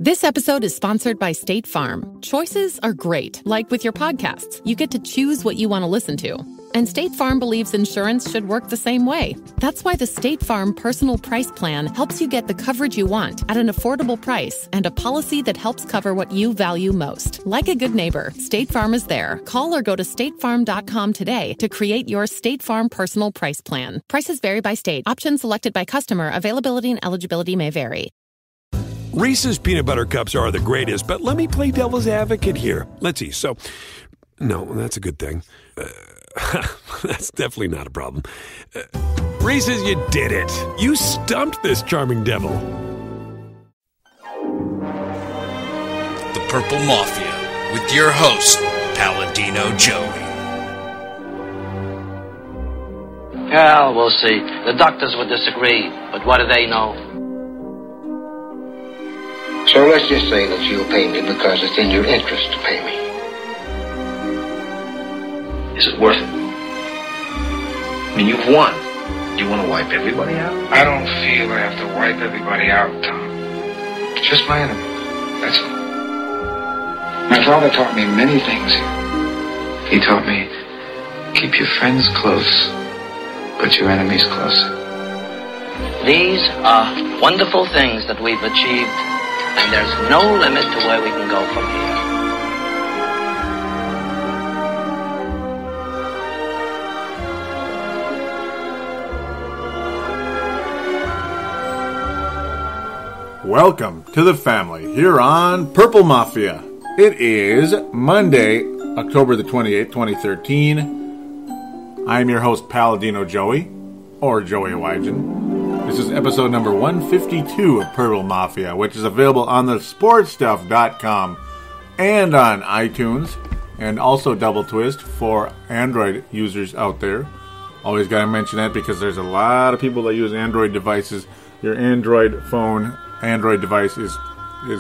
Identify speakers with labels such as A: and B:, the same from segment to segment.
A: This episode is sponsored by State Farm. Choices are great. Like with your podcasts, you get to choose what you want to listen to. And State Farm believes insurance should work the same way. That's why the State Farm Personal Price Plan helps you get the coverage you want at an affordable price and a policy that helps cover what you value most. Like a good neighbor, State Farm is there. Call or go to statefarm.com today to create your State Farm Personal Price Plan. Prices vary by state. Options selected by customer. Availability and eligibility may vary.
B: Reese's Peanut Butter Cups are the greatest, but let me play devil's advocate here. Let's see. So, no, that's a good thing. That's definitely not a problem. Reese's, you did it. You stumped this charming devil.
C: The Purple Mafia, with your host, Paladino Joey.
D: Well, we'll see. The doctors would disagree, but what do they know?
E: So let's just say that you'll pay me because it's in your interest to pay me.
D: Is it worth it? I mean, you've won. Do you want to wipe everybody out?
F: I don't feel I have to wipe everybody out, Tom. Just my enemies. That's all. My father taught me many things. He taught me, keep your friends close, but your enemies closer.
D: These are wonderful things that we've achieved, and there's no limit to where we can go from here.
G: Welcome to the family here on Purple Mafia. It is Monday, October the 28th, 2013. I'm your host, Paladino Joey, or Joey Wygen. This is episode number 152 of Purple Mafia, which is available on the sportstuff.com and on iTunes, and also Double Twist for Android users out there. Always got to mention that because there's a lot of people that use Android devices. Your Android device is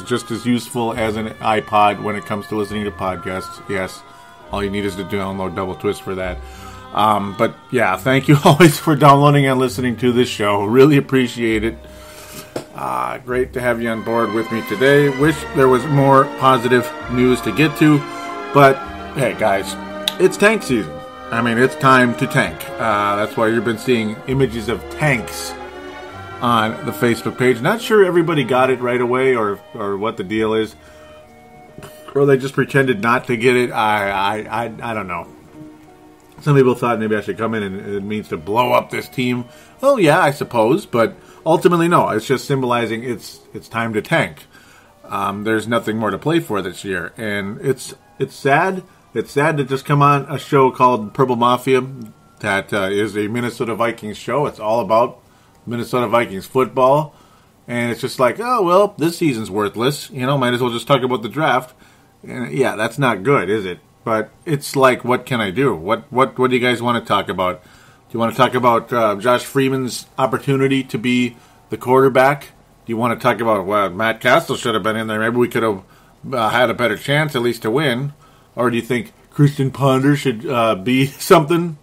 G: just as useful as an iPod when it comes to listening to podcasts. Yes, all you need is to download Double Twist for that. But yeah, thank you always for downloading and listening to this show. Really appreciate it. Great to have you on board with me today. Wish there was more positive news to get to, but hey guys, it's tank season. I mean, it's time to tank. That's why you've been seeing images of tanks on the Facebook page. Not sure everybody got it right away or what the deal is, or they just pretended not to get it. I don't know. Some people thought maybe I should come in and it means to blow up this team. Oh yeah, I suppose, but ultimately no. It's just symbolizing it's time to tank. There's nothing more to play for this year, and it's sad. It's sad to just come on a show called Purple Mafia that is a Minnesota Vikings show. It's all about Minnesota Vikings football, and it's just like, oh well, this season's worthless. Might as well just talk about the draft. And yeah, that's not good, is it? But it's like, what can I do? What do you guys want to talk about? Do you want to talk about Josh Freeman's opportunity to be the quarterback? Do you want to talk about, well, Matt Castle should have been in there? Maybe we could have had a better chance at least to win. Or do you think Christian Ponder should be something?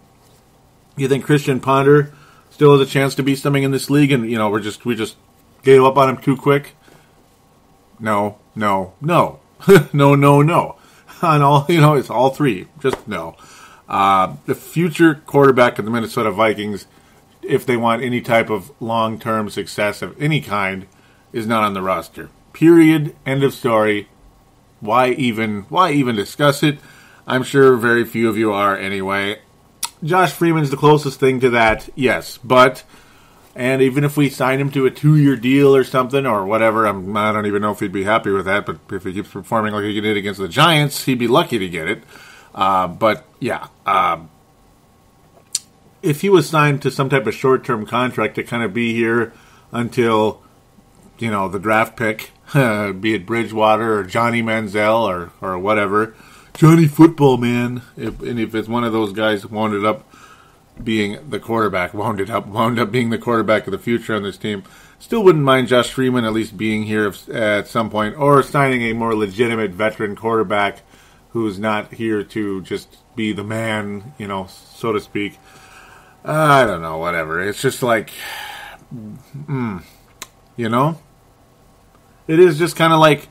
G: You think Christian Ponder still has a chance to be something in this league, and we just gave up on him too quick? No, no. On all, it's all three. Just no. The future quarterback of the Minnesota Vikings, if they want any type of long-term success of any kind, is not on the roster. Period. End of story. Why even discuss it? I'm sure very few of you are anyway. Josh Freeman's the closest thing to that, yes. And even if we sign him to a 2-year deal or something or whatever, I don't even know if he'd be happy with that. But if he keeps performing like he did against the Giants, he'd be lucky to get it. But yeah, if he was signed to some type of short-term contract to kind of be here until the draft pick, be it Bridgewater or Johnny Manziel or whatever, Johnny Football Man, if it's one of those guys wound up being the quarterback of the future on this team, still wouldn't mind Josh Freeman at least being here at some point, or signing a more legitimate veteran quarterback who's not here to just be the man, so to speak. I don't know, whatever. It's just like, It is just kind of like,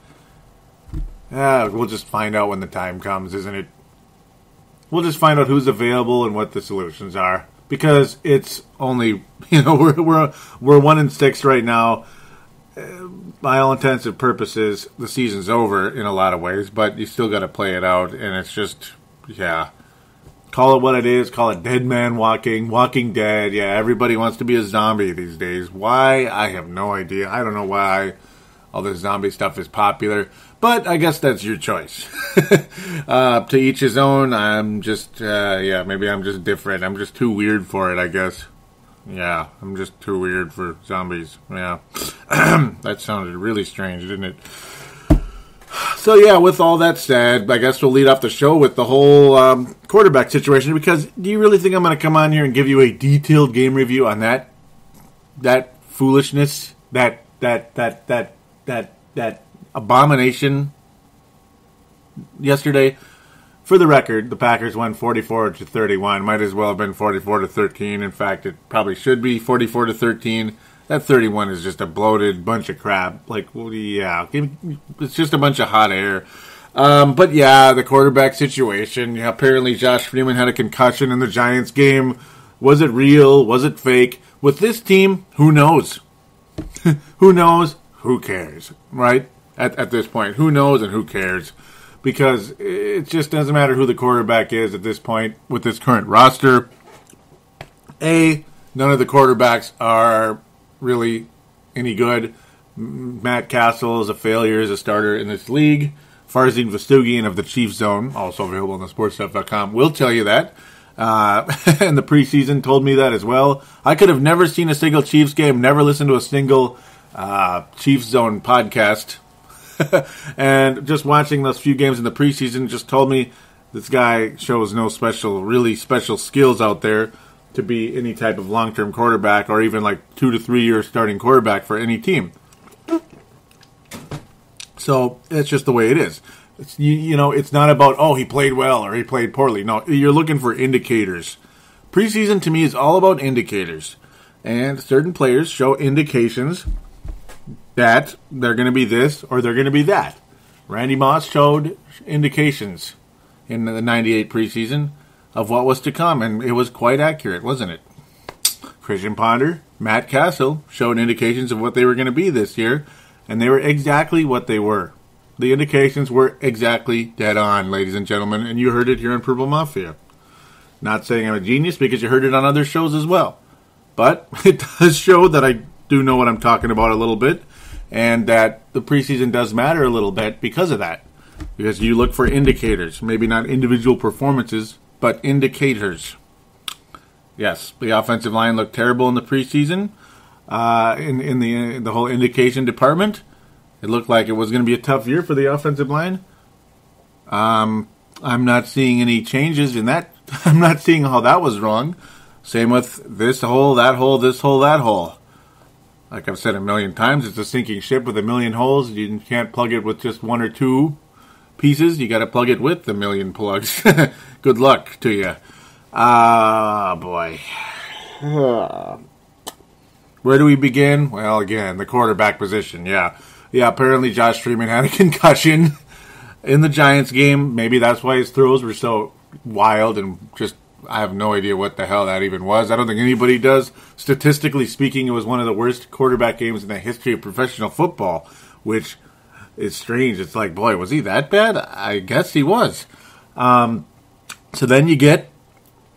G: we'll just find out when the time comes, isn't it? We'll just find out who's available and what the solutions are. Because it's only, we're 1-6 right now. By all intents and purposes, the season's over in a lot of ways, but you still got to play it out, and it's just, call it what it is. Call it dead man walking dead. Yeah, everybody wants to be a zombie these days. Why? I have no idea. I don't know why all this zombie stuff is popular, but I guess that's your choice. To each his own. I'm just, maybe I'm just different. I'm just too weird for it, I guess. Yeah, I'm just too weird for zombies. Yeah. That sounded really strange, didn't it? So, yeah, with all that said, I guess we'll lead off the show with the whole quarterback situation, because do you really think I'm going to come on here and give you a detailed game review on that foolishness, that abomination yesterday? For the record, the Packers won 44-31. Might as well have been 44-13. In fact, it probably should be 44-13. That 31 is just a bloated bunch of crap. It's just a bunch of hot air. But yeah, the quarterback situation. Yeah, apparently Josh Freeman had a concussion in the Giants game. Was it real? Was it fake? With this team, who knows? Who knows? Who cares? Right? At this point, who knows and who cares? Because it just doesn't matter who the quarterback is at this point with this current roster. None of the quarterbacks are really any good. Matt Castle is a failure as a starter in this league. Farzin Vestugian of the Chiefs Zone, also available on the sportstuff.com, will tell you that. And the preseason told me that as well. I could have never seen a single Chiefs game, never listened to a single Chiefs Zone podcast. And just watching those few games in the preseason just told me this guy shows no really special skills out there to be any type of long-term quarterback or even like 2 to 3 year starting quarterback for any team. So it's just the way it is. It's, it's not about, he played well or he played poorly. No, you're looking for indicators. Preseason to me is all about indicators. And certain players show indications that they're going to be this or they're going to be that. Randy Moss showed indications in the 98 preseason of what was to come, and it was quite accurate, wasn't it? Christian Ponder, Matt Castle showed indications of what they were going to be this year, and they were exactly what they were. The indications were exactly dead on, ladies and gentlemen, and you heard it here on Purple Mafia. Not saying I'm a genius because you heard it on other shows as well, but it does show that I do know what I'm talking about a little bit, and that the preseason does matter a little bit because of that. Because you look for indicators, maybe not individual performances, but indicators. Yes, the offensive line looked terrible in the preseason. In the whole indication department, it looked like it was going to be a tough year for the offensive line. I'm not seeing any changes in that. I'm not seeing how that was wrong. Same with this hole, that hole, this hole, that hole. Like I've said a million times, it's a sinking ship with a million holes. You can't plug it with just one or two pieces. You got to plug it with a million plugs. Good luck to you. Boy. Where do we begin? Well, again, the quarterback position. Yeah, apparently Josh Freeman had a concussion in the Giants game. Maybe that's why his throws were so wild and just, I have no idea what the hell that even was. I don't think anybody does. Statistically speaking, it was one of the worst quarterback games in the history of professional football, which is strange. It's like, boy, was he that bad? I guess he was. So then you get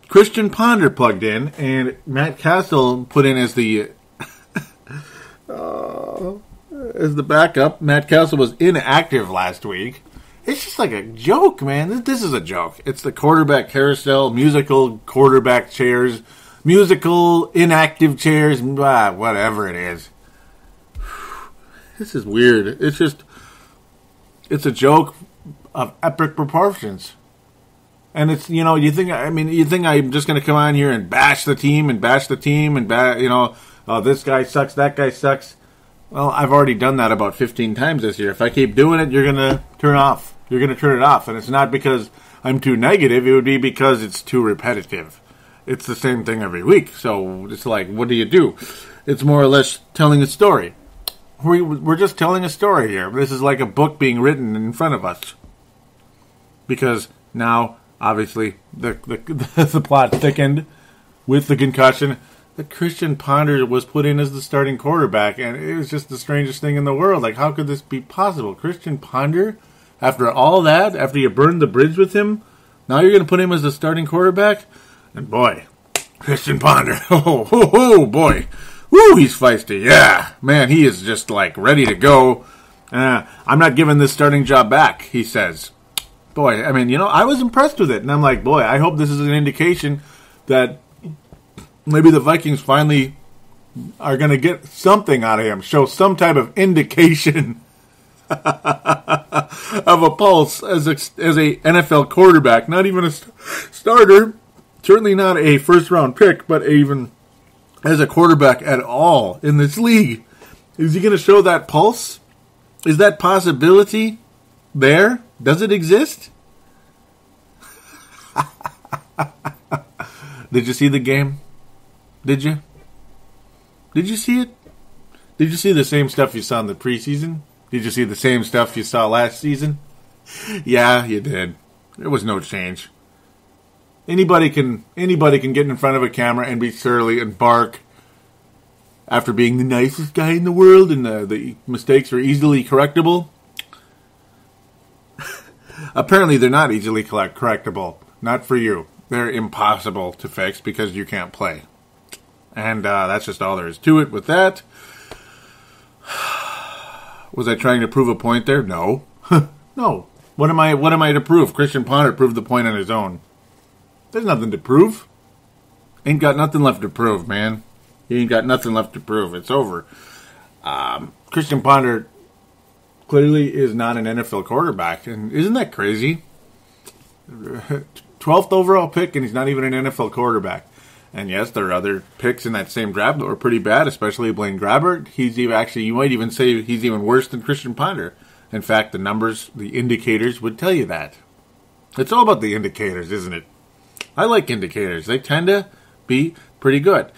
G: Christian Ponder plugged in, and Matt Castle put in as the as the backup. Matt Castle was inactive last week. It's just like a joke, man. This is a joke. It's the quarterback carousel, musical quarterback chairs, musical inactive chairs, whatever it is. This is weird. It's a joke of epic proportions. And it's, you think I'm just going to come on here and bash the team and this guy sucks, that guy sucks. Well, I've already done that about 15 times this year. If I keep doing it, you're going to turn off. You're going to turn it off. And it's not because I'm too negative. It would be because it's too repetitive. It's the same thing every week. So it's like, what do you do? It's more or less telling a story. We're just telling a story here. This is like a book being written in front of us. Because now, obviously, the plot thickened with the concussion. The Christian Ponder was put in as the starting quarterback, and it was just the strangest thing in the world. Like, how could this be possible? Christian Ponder, after all that, after you burned the bridge with him, now you're going to put him as the starting quarterback? And boy, Christian Ponder, oh boy. Woo, he's feisty. Yeah, man, he is just like ready to go. I'm not giving this starting job back, he says. Boy, I mean, I was impressed with it. And I'm like, boy, I hope this is an indication that maybe the Vikings finally are going to get something out of him, show some type of indication of a pulse as a NFL quarterback. Not even a starter, certainly not a first-round pick, but even as a quarterback at all in this league. Is he going to show that pulse? Is that possibility there? Does it exist? Did you see the game? Did you? Did you see it? Did you see the same stuff you saw in the preseason? Did you see the same stuff you saw last season? Yeah, you did. There was no change. Anybody can get in front of a camera and be surly and bark after being the nicest guy in the world and the mistakes are easily correctable. Apparently they're not easily correctable. Not for you. They're impossible to fix because you can't play. And that's just all there is to it with that. Was I trying to prove a point there? No. No. What am I to prove? Christian Ponder proved the point on his own. There's nothing to prove. Ain't got nothing left to prove, man. He ain't got nothing left to prove. It's over. Christian Ponder clearly is not an NFL quarterback. And isn't that crazy? 12th overall pick, and he's not even an NFL quarterback. And yes, there are other picks in that same draft that were pretty bad, especially Blaine Gabbert. He's even you might even say he's even worse than Christian Ponder. In fact, the numbers, the indicators would tell you that. It's all about the indicators, isn't it? I like indicators. They tend to be pretty good.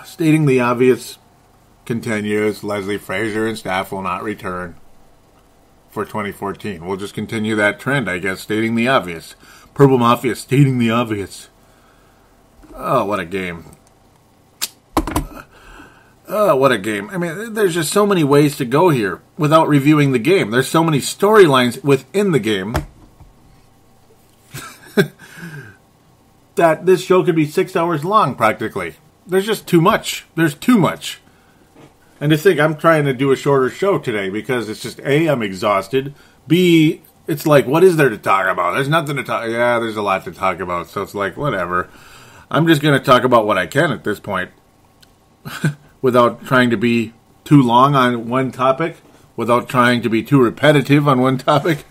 G: Stating the obvious continues. Leslie Frazier and staff will not return for 2014. We'll just continue that trend, I guess, stating the obvious. Purple Mafia stating the obvious. Oh, what a game. Oh, what a game. I mean, there's just so many ways to go here without reviewing the game. There's so many storylines within the game that this show could be 6 hours long, practically. There's just too much. There's too much. And to think I'm trying to do a shorter show today because it's just, A, I'm exhausted. B, it's like, what is there to talk about? There's nothing to talk. Yeah, there's a lot to talk about. So it's like, whatever. I'm just going to talk about what I can at this point. Without trying to be too long on one topic. Without trying to be too repetitive on one topic.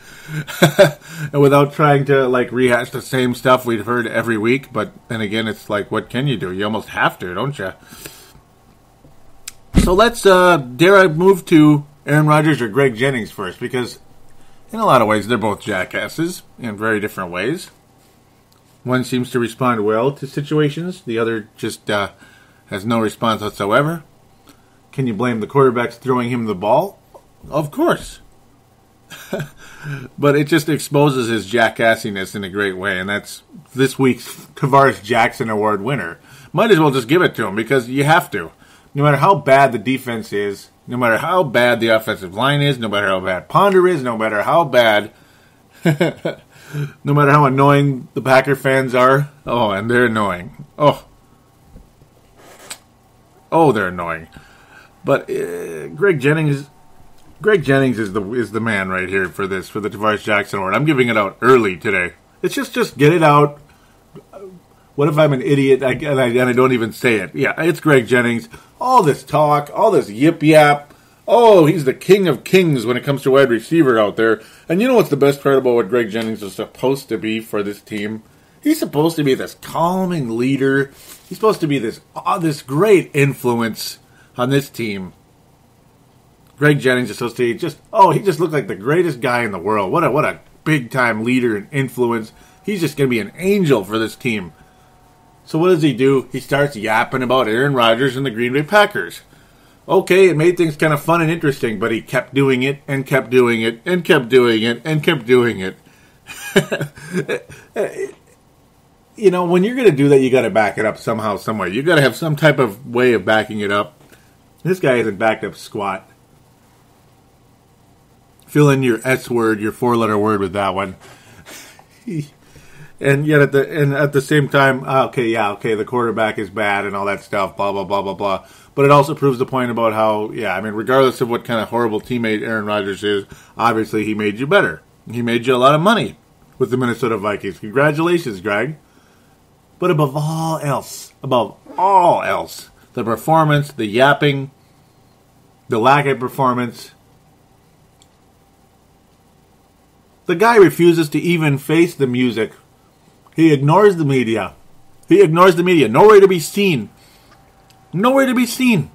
G: And without trying to rehash the same stuff we've heard every week. But then again, it's like, what can you do? You almost have to, don't you? So let's, dare I move to Aaron Rodgers or Greg Jennings first, because in a lot of ways they're both jackasses in very different ways. One seems to respond well to situations, the other just has no response whatsoever. Can you blame the quarterbacks throwing him the ball? Of course. But it just exposes his jackassiness in a great way, and that's this week's Tavares Jackson Award winner. Might as well just give it to him, because you have to. No matter how bad the defense is, no matter how bad the offensive line is, no matter how bad Ponder is, no matter how bad, no matter how annoying the Packer fans are. Oh, and they're annoying. Oh, they're annoying. But Greg Jennings is the man right here for the Tavares Jackson Award. I'm giving it out early today. It's just get it out. What if I'm an idiot and I don't even say it? Yeah, it's Greg Jennings. All this talk, all this yip-yap. Oh, he's the king of kings when it comes to wide receiver out there. And you know what's the best part about what Greg Jennings is supposed to be for this team? He's supposed to be this calming leader. He's supposed to be this great influence on this team. Greg Jennings is supposed to he just looked like the greatest guy in the world. What a big-time leader and influence. He's just going to be an angel for this team. So what does he do? He starts yapping about Aaron Rodgers and the Green Bay Packers. Okay, it made things kind of fun and interesting, but he kept doing it and kept doing it and kept doing it and kept doing it. You know, when you're going to do that, you got to back it up somehow, somewhere. You got to have some type of way of backing it up. This guy hasn't backed up squat. Fill in your S word, your 4-letter word with that one. And yet at the same time, the quarterback is bad and all that stuff, blah, blah, blah, blah, blah. But it also proves the point about how, regardless of what kind of horrible teammate Aaron Rodgers is, obviously he made you better. He made you a lot of money with the Minnesota Vikings. Congratulations, Greg. But above all else, the performance, the yapping, the lack of performance, the guy refuses to even face the music. He ignores the media. Nowhere to be seen. Nowhere to be seen.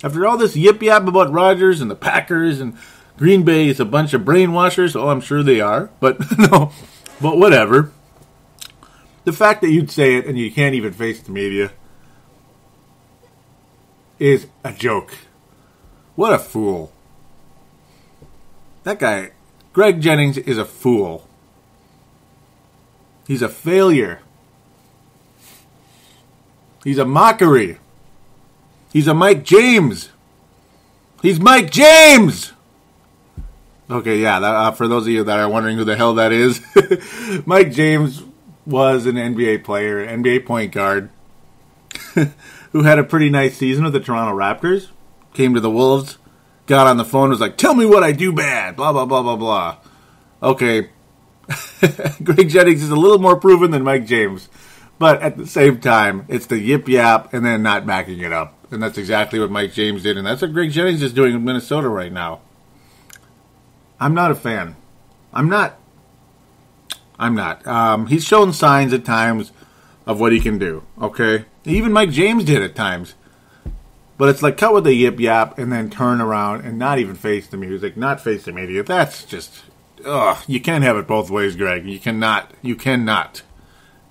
G: After all this yip-yap about Rodgers and the Packers and Green Bay is a bunch of brainwashers. Oh, I'm sure they are. But no. But whatever. The fact that you'd say it and you can't even face the media is a joke. What a fool. That guy, Greg Jennings, is a fool. He's a failure. He's a mockery. He's a Mike James. He's Mike James! Okay, for those of you that are wondering who the hell that is, Mike James was an NBA player, NBA point guard, who had a pretty nice season with the Toronto Raptors, came to the Wolves, got on the phone, was like, tell me what I do bad, blah, blah, blah, blah, blah. Okay, Greg Jennings is a little more proven than Mike James, but at the same time, it's the yip-yap and then not backing it up. And that's exactly what Mike James did, and that's what Greg Jennings is doing in Minnesota right now. I'm not a fan. I'm not. He's shown signs at times of what he can do, okay? Even Mike James did at times. But it's like cut with the yip-yap and then turn around and not even face the music, not face the media. That's just, you can't have it both ways, Greg. You cannot.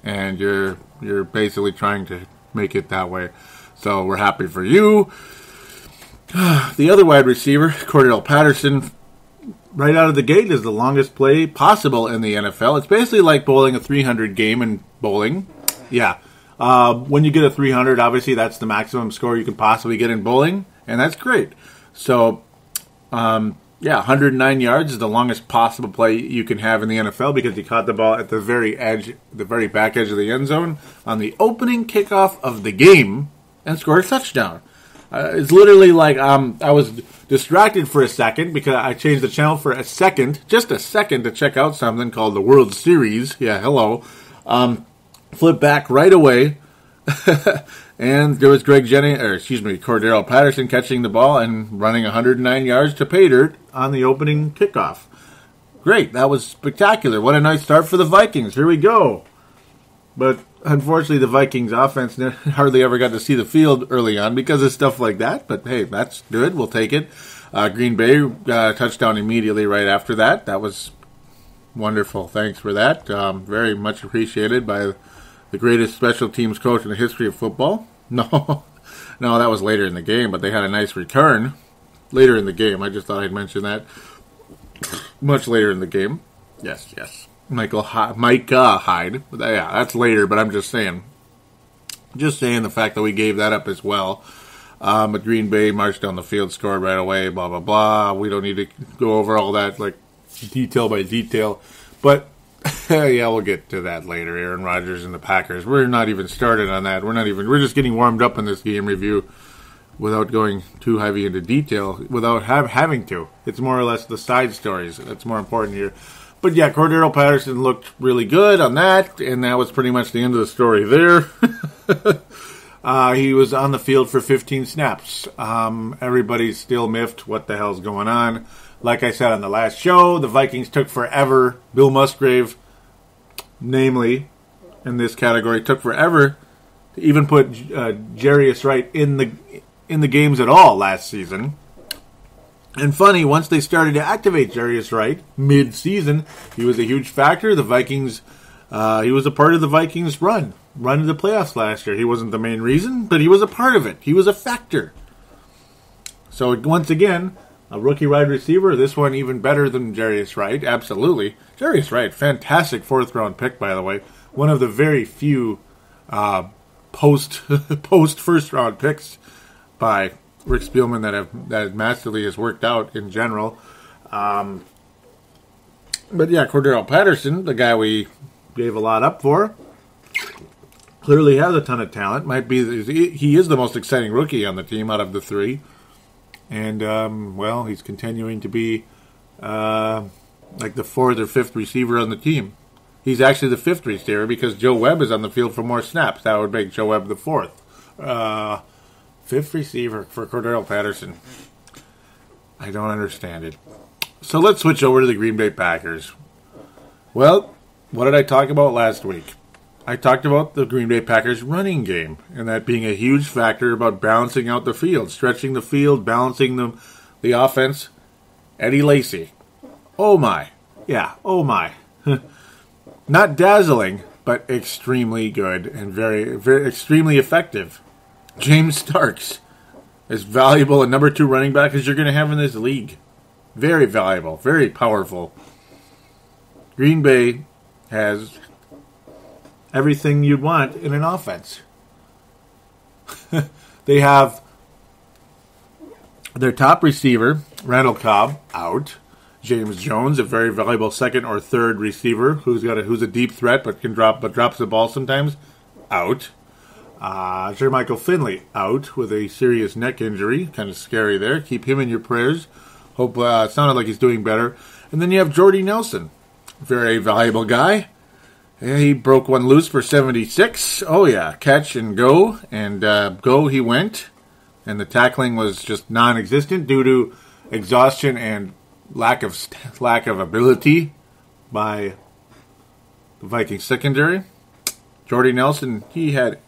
G: And you're basically trying to make it that way. So we're happy for you. The other wide receiver, Cordell Patterson, right out of the gate is the longest play possible in the NFL. It's basically like bowling a 300 game in bowling. Yeah. When you get a 300, obviously that's the maximum score you can possibly get in bowling, and that's great. So, 109 yards is the longest possible play you can have in the NFL because he caught the ball at the very back edge of the end zone on the opening kickoff of the game and scored a touchdown. It's literally like I was distracted for a second because I changed the channel for just a second to check out something called the World Series. Yeah, hello. Flip back right away, and there was Cordell Patterson catching the ball and running 109 yards to pay dirt on the opening kickoff. Great, that was spectacular. What a nice start for the Vikings. Here we go. But unfortunately, the Vikings offense hardly ever got to see the field early on because of stuff like that. But hey, that's good. We'll take it. Green Bay got a touchdown immediately right after that. That was wonderful. Thanks for that. Very much appreciated by the greatest special teams coach in the history of football. No, that was later in the game, but they had a nice return later in the game. I just thought I'd mention that. Much later in the game. Yes. Micah Hyde. Yeah, that's later, but I'm just saying. The fact that we gave that up as well. But Green Bay marched down the field, scored right away, blah, blah, blah. We don't need to go over all that, like, detail by detail. But, yeah, we'll get to that later. Aaron Rodgers and the Packers. We're not even started on that. We're just getting warmed up in this game review without going too heavy into detail, without having to. It's more or less the side stories that's more important here. But yeah, Cordell Patterson looked really good on that, and that was pretty much the end of the story there. He was on the field for 15 snaps. Everybody's still miffed. What the hell's going on? Like I said on the last show, the Vikings took forever. Bill Musgrave, namely, in this category, took forever to even put Jarius Wright in the games at all last season. And funny, once they started to activate Jarius Wright mid-season, he was a huge factor. The Vikings, he was a part of the Vikings' run. run to the playoffs last year. He wasn't the main reason, but he was a part of it. He was a factor. So once again, a rookie wide receiver, this one even better than Jarius Wright, absolutely. Jarius Wright, fantastic 4th-round pick, by the way. One of the very few post first-round picks by Rick Spielman that masterly has worked out in general. But yeah, Cordero Patterson, the guy we gave a lot up for, clearly has a ton of talent. He is the most exciting rookie on the team out of the three. And, he's continuing to be like the 4th or 5th receiver on the team. He's actually the 5th receiver because Joe Webb is on the field for more snaps. That would make Joe Webb the 4th. 5th receiver for Cordero Patterson. I don't understand it. So let's switch over to the Green Bay Packers. Well, what did I talk about last week? I talked about the Green Bay Packers running game, and that being a huge factor about balancing out the field, stretching the field, balancing the offense. Eddie Lacy. Oh my. Yeah, oh my. Not dazzling, but extremely good and very, very extremely effective. James Starks, as valuable a number 2 running back as you're going to have in this league. Very valuable, very powerful. Green Bay has everything you'd want in an offense. They have their top receiver, Randall Cobb, out. James Jones, a very valuable 2nd or 3rd receiver who's a deep threat but drops the ball sometimes, out. Jermichael Finley out with a serious neck injury, kind of scary there. Keep him in your prayers. Hope sounded like he's doing better. And then you have Jordy Nelson, very valuable guy. Yeah, he broke one loose for 76. Oh yeah, catch and go, and go he went. And the tackling was just non-existent due to exhaustion and lack of ability by the Vikings secondary. Jordy Nelson, he had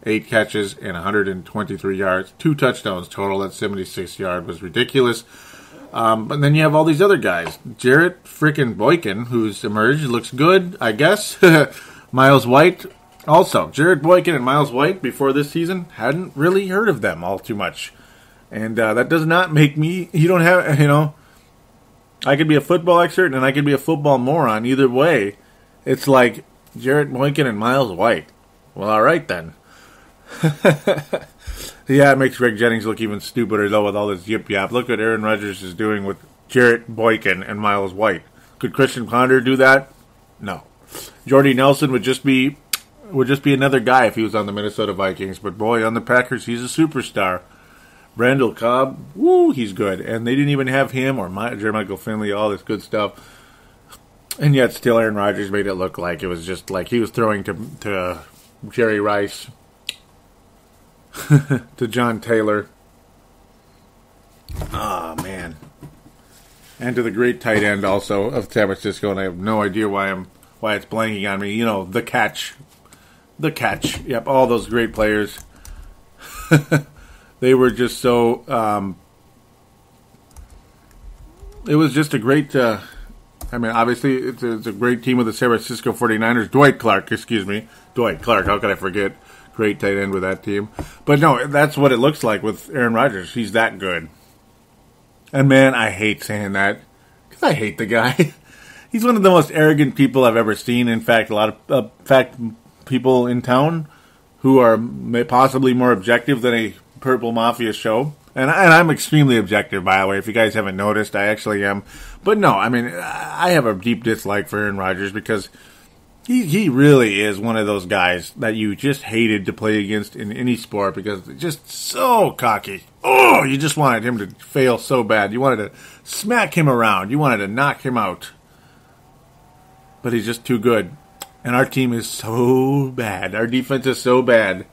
G: 8 catches and 123 yards, 2 touchdowns total. That 76 yard was ridiculous. But then you have all these other guys. Jarrett frickin' Boykin, who's emerged, looks good, I guess. Miles White, also. Jarrett Boykin and Miles White, before this season, hadn't really heard of them all too much. And that does not make me, I could be a football expert and I could be a football moron. Either way, it's like Jarrett Boykin and Miles White. Well, all right then. Yeah, it makes Greg Jennings look even stupider, though, with all this yip-yap. Look what Aaron Rodgers is doing with Jarrett Boykin and Miles White. Could Christian Ponder do that? No. Jordy Nelson would just be another guy if he was on the Minnesota Vikings. But, boy, on the Packers, he's a superstar. Randall Cobb, woo, he's good. And they didn't even have him or Jermichael Finley, all this good stuff. And yet, still, Aaron Rodgers made it look like it was just like he was throwing to Jerry Rice. To John Taylor. Oh, man. And to the great tight end also of San Francisco, and I have no idea why it's blanking on me. The catch. The catch. Yep, all those great players. They were just so... it was just a great... obviously, it's a great team with the San Francisco 49ers. Dwight Clark, how could I forget? Great tight end with that team. But no, that's what it looks like with Aaron Rodgers. He's that good. And man, I hate saying that. Because I hate the guy. He's one of the most arrogant people I've ever seen. In fact, a lot of people in town who are possibly more objective than a Purple Mafia show. And I'm extremely objective, by the way. If you guys haven't noticed, I actually am. But no, I have a deep dislike for Aaron Rodgers because... He really is one of those guys that you just hated to play against in any sport because they're just so cocky. Oh, you just wanted him to fail so bad. You wanted to smack him around. You wanted to knock him out. But he's just too good. And our team is so bad. Our defense is so bad.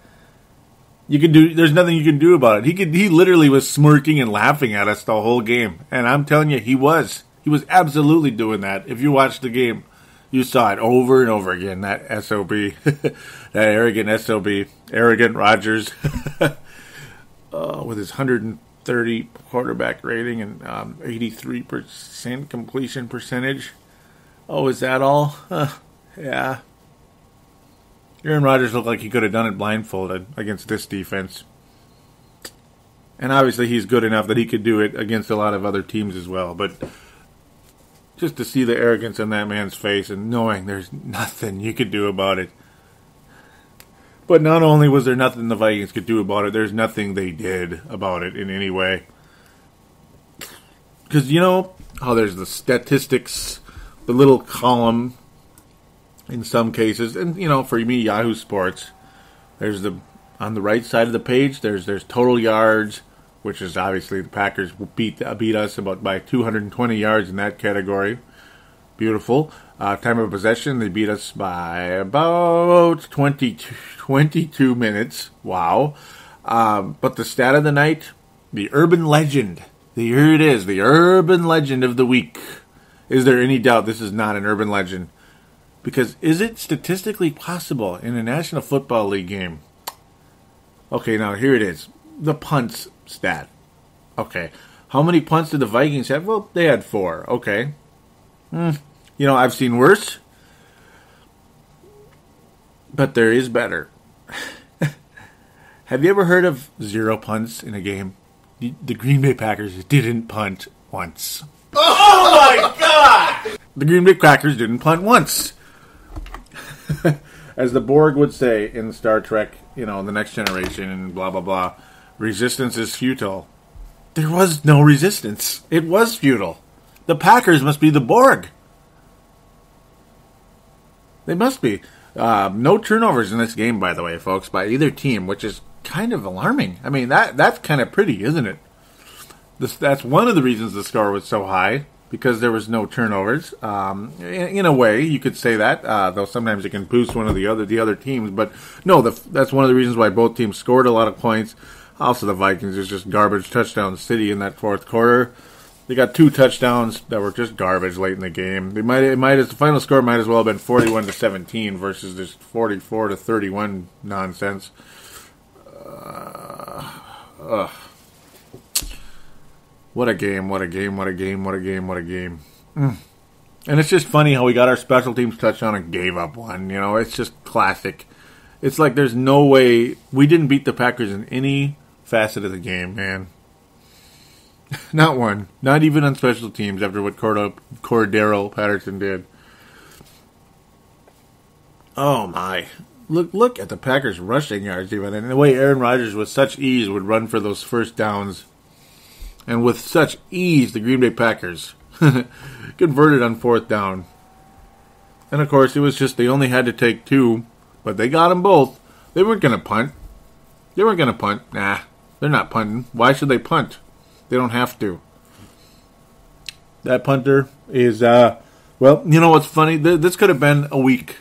G: There's nothing you can do about it. He literally was smirking and laughing at us the whole game. And I'm telling you, he was. He was absolutely doing that. If you watched the game. You saw it over and over again, that SOB, that arrogant SOB, arrogant Rodgers, with his 130 quarterback rating and 83% completion percentage. Oh, is that all? Yeah. Aaron Rodgers looked like he could have done it blindfolded against this defense. And obviously he's good enough that he could do it against a lot of other teams as well. But just to see the arrogance in that man's face and knowing there's nothing you could do about it. But not only was there nothing the Vikings could do about it, there's nothing they did about it in any way. Because you know how there's the statistics, the little column in some cases, and you know, for me, Yahoo Sports, there's on the right side of the page, there's total yards, which is obviously the Packers beat us by 220 yards in that category. Beautiful. Time of possession, they beat us by about 22 minutes. Wow. But the stat of the night, the urban legend. Here it is, the urban legend of the week. Is there any doubt this is not an urban legend? Because is it statistically possible in a National Football League game? Okay, now here it is. The punts stat. Okay. How many punts did the Vikings have? Well, they had 4. Okay. You know, I've seen worse. But there is better. Have you ever heard of 0 punts in a game? The Green Bay Packers didn't punt once. Oh my God! The Green Bay Packers didn't punt once. As the Borg would say in Star Trek, you know, The Next Generation and blah, blah, blah, resistance is futile. There was no resistance. It was futile. The Packers must be the Borg. They must be. No turnovers in this game, by the way, folks, by either team, which is kind of alarming. I mean, that's kind of pretty, isn't it? That's one of the reasons the score was so high, because there was no turnovers. In a way, you could say that, though sometimes it can boost one of the other teams. But no, that's one of the reasons why both teams scored a lot of points. Also, the Vikings is just garbage touchdown city in that fourth quarter. They got 2 touchdowns that were just garbage late in the game. The final score might as well have been 41-17 versus this 44-31 nonsense. What a game, what a game, what a game, what a game, what a game. And it's just funny how we got our special teams touchdown and gave up one. You know, it's just classic. It's like there's no way we didn't beat the Packers in any facet of the game, man. Not one. Not even on special teams after what Cordero Patterson did. Oh, my. Look at the Packers' rushing yards even. And the way Aaron Rodgers with such ease would run for those first downs. And with such ease, the Green Bay Packers converted on 4th down. And, of course, it was just they only had to take 2. But they got them both. They weren't going to punt. Nah, they're not punting. Why should they punt? They don't have to. That punter is, well, you know what's funny? This could have been a week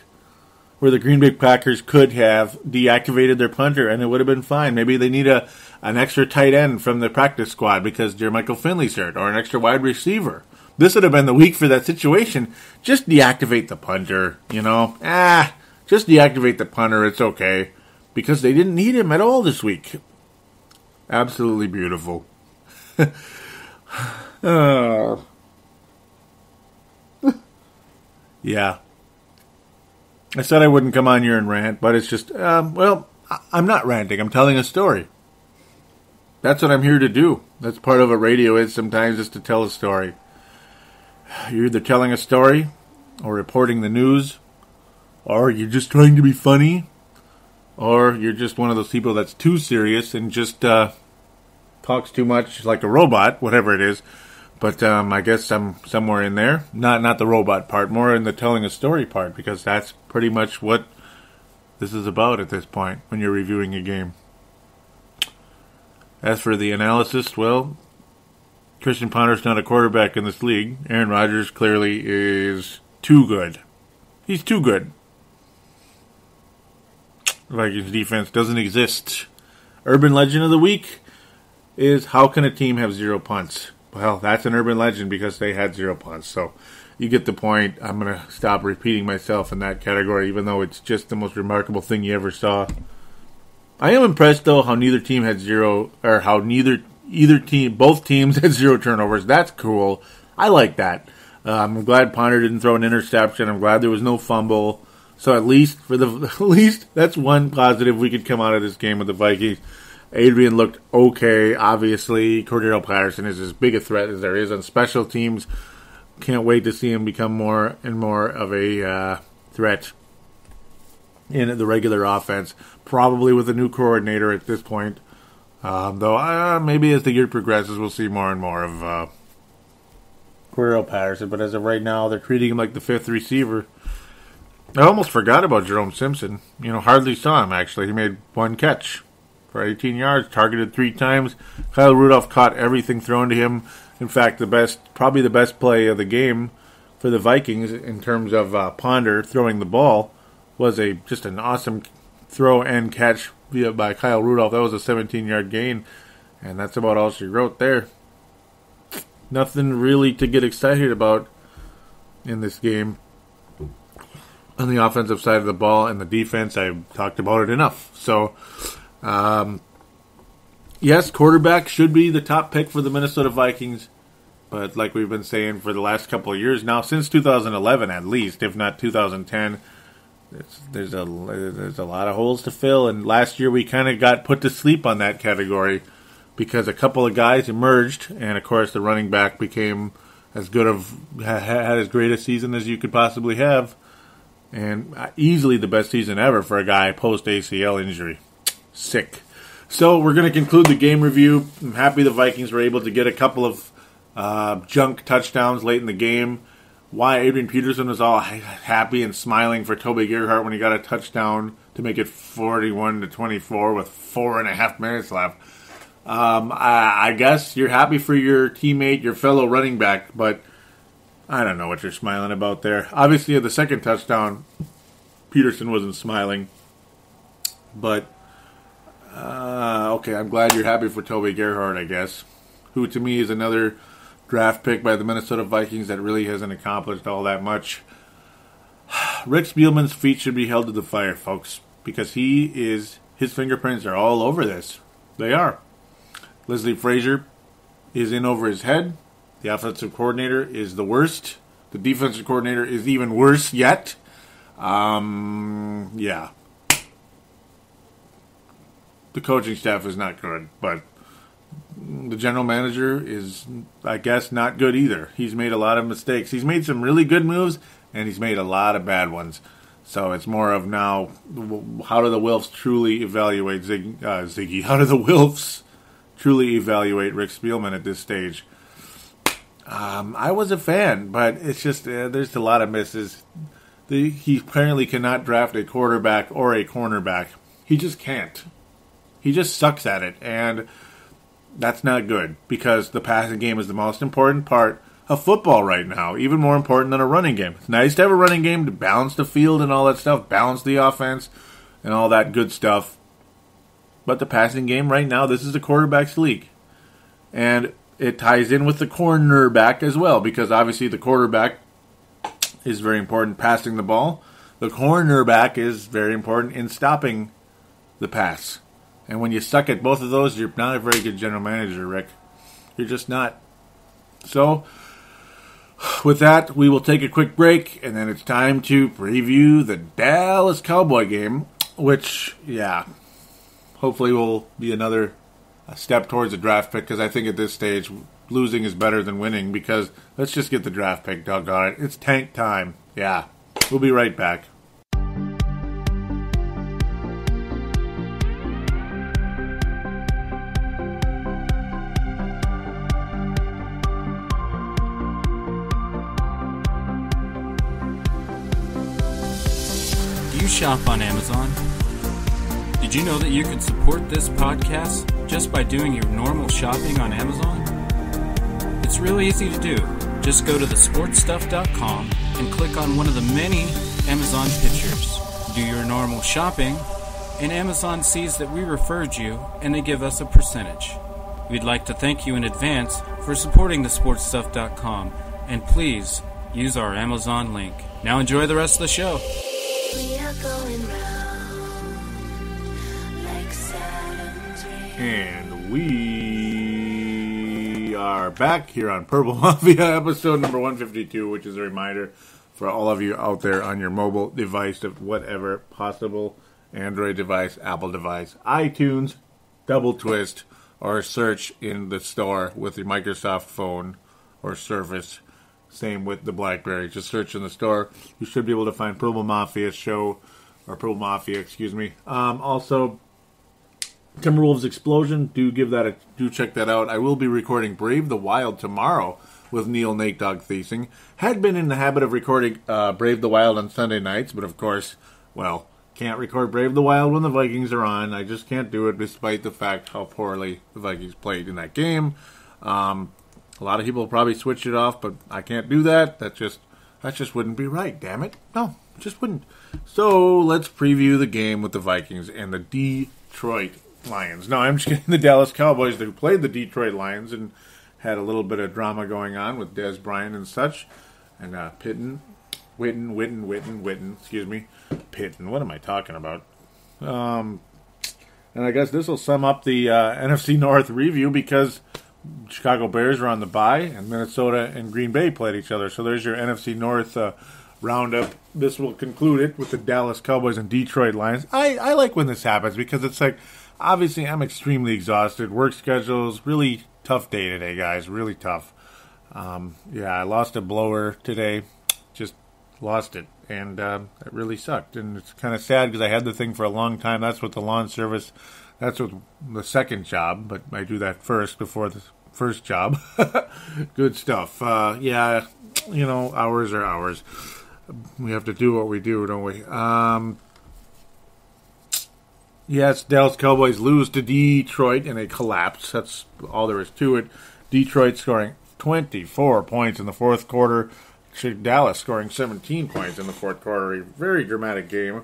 G: where the Green Bay Packers could have deactivated their punter, and it would have been fine. Maybe they need an extra tight end from the practice squad because Jermichael Finley's hurt, or an extra wide receiver. This would have been the week for that situation. Just deactivate the punter, you know. Just deactivate the punter. It's okay. Because they didn't need him at all this week. Absolutely beautiful. Yeah. I said I wouldn't come on here and rant, but it's just, well, I'm not ranting. I'm telling a story. That's what I'm here to do. That's part of what radio is sometimes, is to tell a story. You're either telling a story or reporting the news, or you're just trying to be funny, or you're just one of those people that's too serious and just talks too much like a robot, whatever it is. But I guess I'm somewhere in there. Not the robot part, more in the telling a story part, because that's pretty much what this is about at this point when you're reviewing a game. As for the analysis, well, Christian Ponder's not a quarterback in this league. Aaron Rodgers clearly is too good. He's too good. The Vikings defense doesn't exist. Urban legend of the week is, how can a team have 0 punts? Well, that's an urban legend because they had 0 punts. So you get the point. I'm going to stop repeating myself in that category, even though it's just the most remarkable thing you ever saw. I am impressed, though, how neither team had 0, or how both teams had 0 turnovers. That's cool. I like that. I'm glad Ponder didn't throw an interception. I'm glad there was no fumble. So at least that's one positive we could come out of this game with the Vikings. Adrian looked okay, obviously. Cordero Patterson is as big a threat as there is on special teams. Can't wait to see him become more and more of a threat in the regular offense. Probably with a new coordinator at this point. Though maybe as the year progresses, we'll see more and more of Cordero Patterson. But as of right now, they're treating him like the fifth receiver. I almost forgot about Jerome Simpson. Hardly saw him, actually. He made one catch for 18 yards, targeted 3 times. Kyle Rudolph caught everything thrown to him. In fact, probably the best play of the game for the Vikings in terms of Ponder throwing the ball was just an awesome throw and catch by Kyle Rudolph. That was a 17-yard gain, and that's about all she wrote there. Nothing really to get excited about in this game. On the offensive side of the ball and the defense, I've talked about it enough. So, yes, quarterback should be the top pick for the Minnesota Vikings. But like we've been saying for the last couple of years now, since 2011 at least, if not 2010, there's a lot of holes to fill. And last year we kind of got put to sleep on that category because a couple of guys emerged. And, of course, the running back became had as great a season as you could possibly have. And easily the best season ever for a guy post-ACL injury. Sick. So we're going to conclude the game review. I'm happy the Vikings were able to get a couple of junk touchdowns late in the game. Why Adrian Peterson was all happy and smiling for Toby Gerhart when he got a touchdown to make it 41-24 with 4.5 minutes left. I guess you're happy for your teammate, your fellow running back, but I don't know what you're smiling about there. Obviously, at the second touchdown, Peterson wasn't smiling. But, okay, I'm glad you're happy for Toby Gerhart, I guess. Who, to me, is another draft pick by the Minnesota Vikings that really hasn't accomplished all that much. Rick Spielman's feet should be held to the fire, folks. Because his fingerprints are all over this. They are. Leslie Frazier is in over his head. The offensive coordinator is the worst. The defensive coordinator is even worse yet. Yeah. The coaching staff is not good, but the general manager is, I guess, not good either. He's made a lot of mistakes. He's made some really good moves, and he's made a lot of bad ones. So it's more of now, how do the Wilfs truly evaluate Ziggy? How do the Wilfs truly evaluate Rick Spielman at this stage? I was a fan, but it's just there's a lot of misses. He apparently cannot draft a quarterback or a cornerback. He just can't. He just sucks at it, and that's not good because the passing game is the most important part of football right now, even more important than a running game. It's nice to have a running game to balance the field and all that stuff, balance the offense and all that good stuff. But the passing game right now, this is the quarterback's league. And it ties in with the cornerback as well, because obviously the quarterback is very important passing the ball. The cornerback is very important in stopping the pass. And when you suck at both of those, you're not a very good general manager, Rick. You're just not. So, with that, we will take a quick break, and then it's time to preview the Dallas Cowboy game, which, yeah, hopefully will be another step towards a draft pick, because I think at this stage, losing is better than winning, because let's just get the draft pick, doggone it. It's tank time. Yeah. We'll be right back.
H: Do you shop on Amazon? Did you know that you can support this podcast just by doing your normal shopping on Amazon? It's really easy to do. Just go to thesportstuff.com and click on one of the many Amazon pictures. Do your normal shopping, and Amazon sees that we referred you, and they give us a percentage. We'd like to thank you in advance for supporting thesportstuff.com, and please use our Amazon link. Now enjoy the rest of the show.
I: We are going round like Saturn's ring.
G: And we are back here on Purple Mafia, episode number 152, which is a reminder for all of you out there on your mobile device of whatever possible Android device, Apple device, iTunes, double twist, or search in the store with your Microsoft phone or Surface. Same with the BlackBerry. Just search in the store. You should be able to find Purple Mafia show, or Purple Mafia, excuse me. Also, Timberwolves Explosion. Do check that out. I will be recording Brave the Wild tomorrow with Neil Nate Dog Thiesing. Had been in the habit of recording Brave the Wild on Sunday nights, but of course, well, can't record Brave the Wild when the Vikings are on. I just can't do it despite the fact how poorly the Vikings played in that game. A lot of people will probably switch it off, but I can't do that. That just wouldn't be right, damn it. No, just wouldn't. So let's preview the game with the Vikings and the Detroit Lions. No, I'm just kidding. The Dallas Cowboys, who played the Detroit Lions and had a little bit of drama going on with Des Bryant and such. And Witten, excuse me. Pitton, what am I talking about? And I guess this will sum up the NFC North review because Chicago Bears are on the bye and Minnesota and Green Bay played each other. So there's your NFC North roundup. This will conclude it with the Dallas Cowboys and Detroit Lions. I like when this happens because it's like, obviously I'm extremely exhausted. Work schedules, really tough day today, guys. Really tough. I lost a blower today. Just lost it. And it really sucked. And it's kind of sad because I had the thing for a long time. That's what the lawn service, that's what the second job. But I do that first before the first job. Good stuff. Hours are hours. We have to do what we do, don't we? Yes, Dallas Cowboys lose to Detroit in a collapse. That's all there is to it. Detroit scoring 24 points in the fourth quarter. Dallas scoring 17 points in the fourth quarter. A very dramatic game.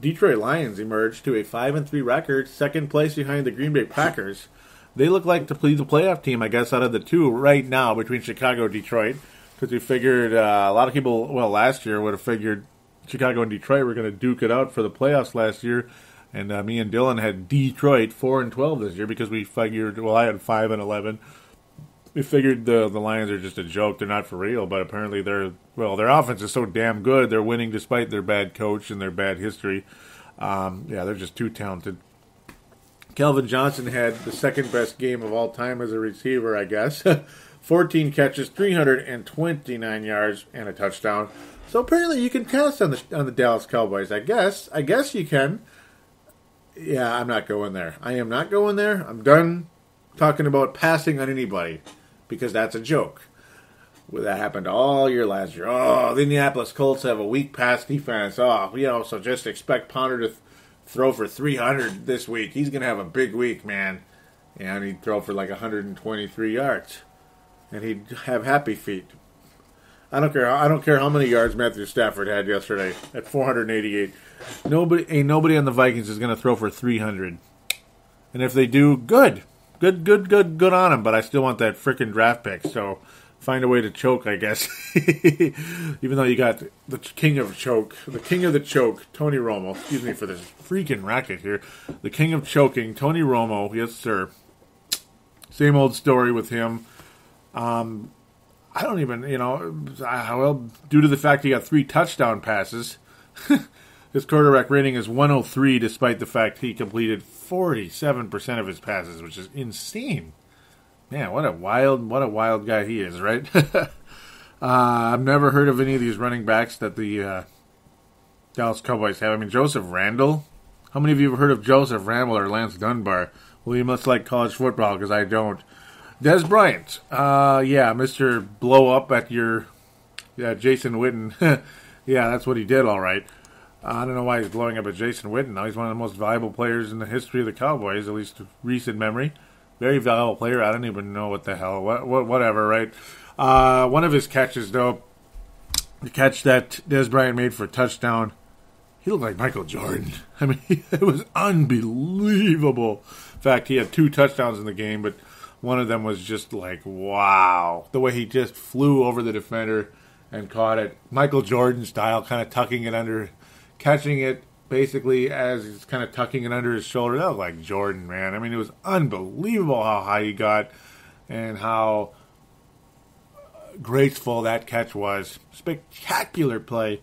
G: Detroit Lions emerged to a 5-3 record, second place behind the Green Bay Packers. They look like to be the playoff team, I guess, out of the two right now between Chicago and Detroit. Because we figured a lot of people, last year would have figured Chicago and Detroit were going to duke it out for the playoffs last year. And me and Dylan had Detroit 4-12 this year because we figured, I had 5-11. We figured the Lions are just a joke. They're not for real, but apparently their offense is so damn good. They're winning despite their bad coach and their bad history. They're just too talented. Calvin Johnson had the second best game of all time as a receiver, I guess. 14 catches, 329 yards, and a touchdown. So apparently you can pass on the Dallas Cowboys. I guess you can. Yeah, I'm not going there. I am not going there. I'm done talking about passing on anybody. Because that's a joke. Well, that happened all year last year. Oh, the Indianapolis Colts have a weak pass defense. So just expect Ponder to throw for 300 this week. He's going to have a big week, man. And he'd throw for like 123 yards. And he'd have happy feet. I don't care how many yards Matthew Stafford had yesterday at 488. Nobody on the Vikings is going to throw for 300. And if they do, good. Good on him, but I still want that frickin' draft pick, so find a way to choke, I guess. Even though you got the king of the choke, Tony Romo. Excuse me for this freaking racket here. The king of choking, Tony Romo, yes sir. Same old story with him. I don't even, due to the fact he got 3 touchdown passes, his quarterback rating is 103, despite the fact he completed 47% of his passes, which is insane. Man, what a wild guy he is, right? I've never heard of any of these running backs that the Dallas Cowboys have. I mean, Joseph Randle. How many of you have heard of Joseph Randle or Lance Dunbar? Well, you must like college football, because I don't. Des Bryant. Mr. Blow Up at your Jason Witten. Yeah, that's what he did, all right. I don't know why he's blowing up at Jason Witten now. He's one of the most valuable players in the history of the Cowboys, at least recent memory. Very valuable player. I don't even know what the hell. Whatever, right? One of his catches, though, the catch that Des Bryant made for a touchdown, he looked like Michael Jordan. I mean, it was unbelievable. In fact, he had 2 touchdowns in the game, but one of them was just like, wow. The way he just flew over the defender and caught it. Michael Jordan style, kind of tucking it under, catching it basically as he's kind of tucking it under his shoulder. That was like Jordan, man. I mean, it was unbelievable how high he got and how graceful that catch was. Spectacular play.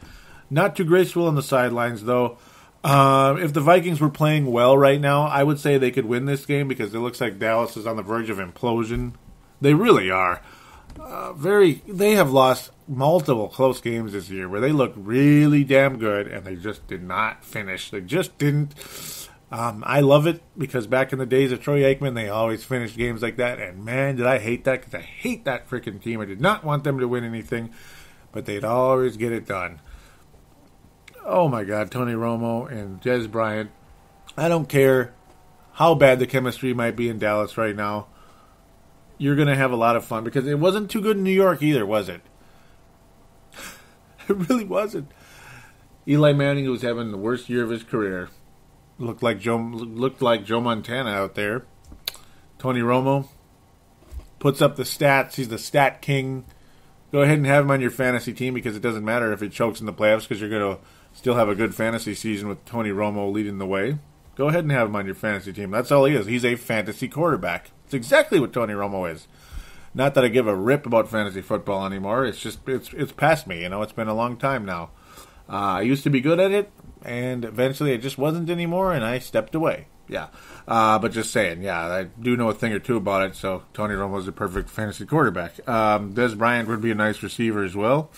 G: Not too graceful on the sidelines, though. If the Vikings were playing well right now, I would say they could win this game because it looks like Dallas is on the verge of implosion. They really are. They have lost multiple close games this year where they looked really damn good and they just did not finish. They just didn't. I love it because back in the days of Troy Aikman, they always finished games like that. And man, did I hate that because I hate that freaking team. I did not want them to win anything, but they'd always get it done. Oh my God, Tony Romo and Dez Bryant. I don't care how bad the chemistry might be in Dallas right now. You're going to have a lot of fun because it wasn't too good in New York either, was it? It really wasn't. Eli Manning was having the worst year of his career. Looked like Joe Montana out there. Tony Romo puts up the stats. He's the stat king. Go ahead and have him on your fantasy team because it doesn't matter if he chokes in the playoffs because you're going to still have a good fantasy season with Tony Romo leading the way. Go ahead and have him on your fantasy team. That's all he is. He's a fantasy quarterback. It's exactly what Tony Romo is. Not that I give a rip about fantasy football anymore. It's just it's past me. It's been a long time now. I used to be good at it, and eventually it just wasn't anymore, and I stepped away. Yeah. But just saying, yeah, I do know a thing or two about it, so Tony Romo's the perfect fantasy quarterback. Dez Bryant would be a nice receiver as well,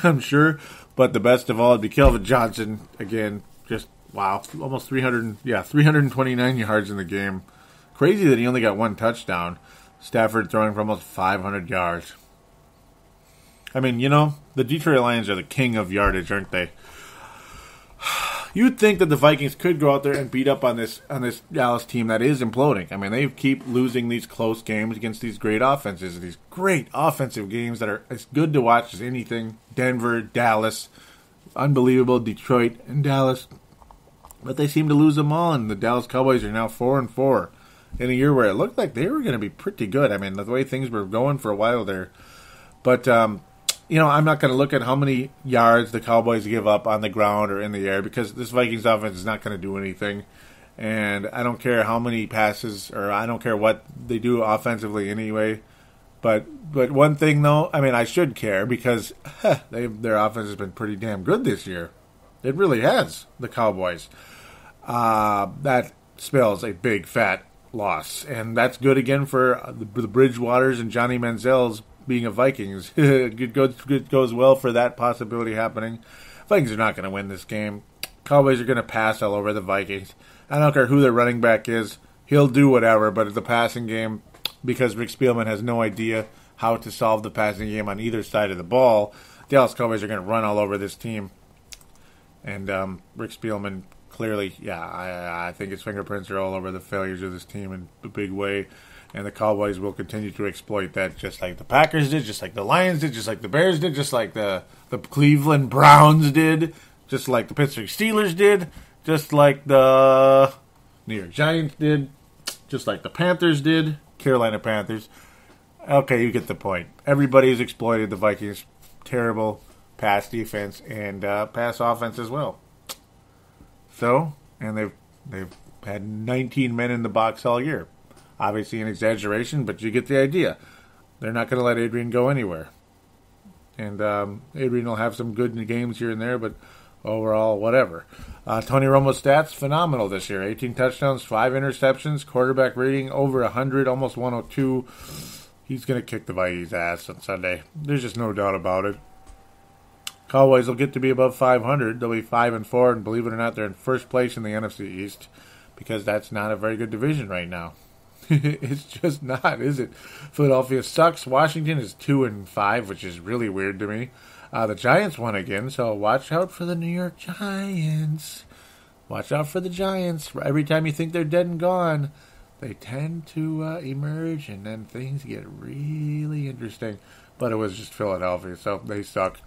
G: I'm sure. But the best of all would be Kelvin Johnson. Again, just, wow, almost 329 yards in the game. Crazy that he only got one touchdown. Stafford throwing for almost 500 yards. I mean, the Detroit Lions are the king of yardage, aren't they? You'd think that the Vikings could go out there and beat up on this Dallas team that is imploding. I mean, they keep losing these close games against these great offenses, these great offensive games that are as good to watch as anything. Denver, Dallas, unbelievable, Detroit, and Dallas. But they seem to lose them all, and the Dallas Cowboys are now 4-4 in a year where it looked like they were going to be pretty good. I mean, the way things were going for a while there. But, I'm not going to look at how many yards the Cowboys give up on the ground or in the air because this Vikings offense is not going to do anything. And I don't care how many passes or I don't care what they do offensively anyway. But one thing, though, I mean, I should care because their offense has been pretty damn good this year. It really has, the Cowboys. That spells a big, fat loss. And that's good again for the Bridgewaters and Johnny Manziel's being a Vikings. It goes well for that possibility happening. Vikings are not going to win this game. Cowboys are going to pass all over the Vikings. I don't care who their running back is. He'll do whatever, but it's the passing game, because Rick Spielman has no idea how to solve the passing game on either side of the ball. Dallas Cowboys are going to run all over this team. And Rick Spielman clearly, I think his fingerprints are all over the failures of this team in a big way. And the Cowboys will continue to exploit that just like the Packers did, just like the Lions did, just like the Bears did, just like the Cleveland Browns did, just like the Pittsburgh Steelers did, just like the New York Giants did, just like the Panthers did, Carolina Panthers. Okay, you get the point. Everybody's exploited the Vikings' terrible pass defense and pass offense as well. So, and they've had 19 men in the box all year. Obviously an exaggeration, but you get the idea. They're not going to let Adrian go anywhere. And Adrian will have some good games here and there, but overall, whatever. Tony Romo's stats, phenomenal this year. 18 touchdowns, 5 interceptions, quarterback rating over 100, almost 102. He's going to kick the Vikings' ass on Sunday. There's just no doubt about it. Cowboys will get to be above 500. They'll be 5-4, and believe it or not, they're in first place in the NFC East, because that's not a very good division right now. It's just not, is it? Philadelphia sucks. Washington is 2-5, which is really weird to me. The Giants won again, so watch out for the New York Giants. Watch out for the Giants. Every time you think they're dead and gone, they tend to emerge, and then things get really interesting. But it was just Philadelphia, so they suck.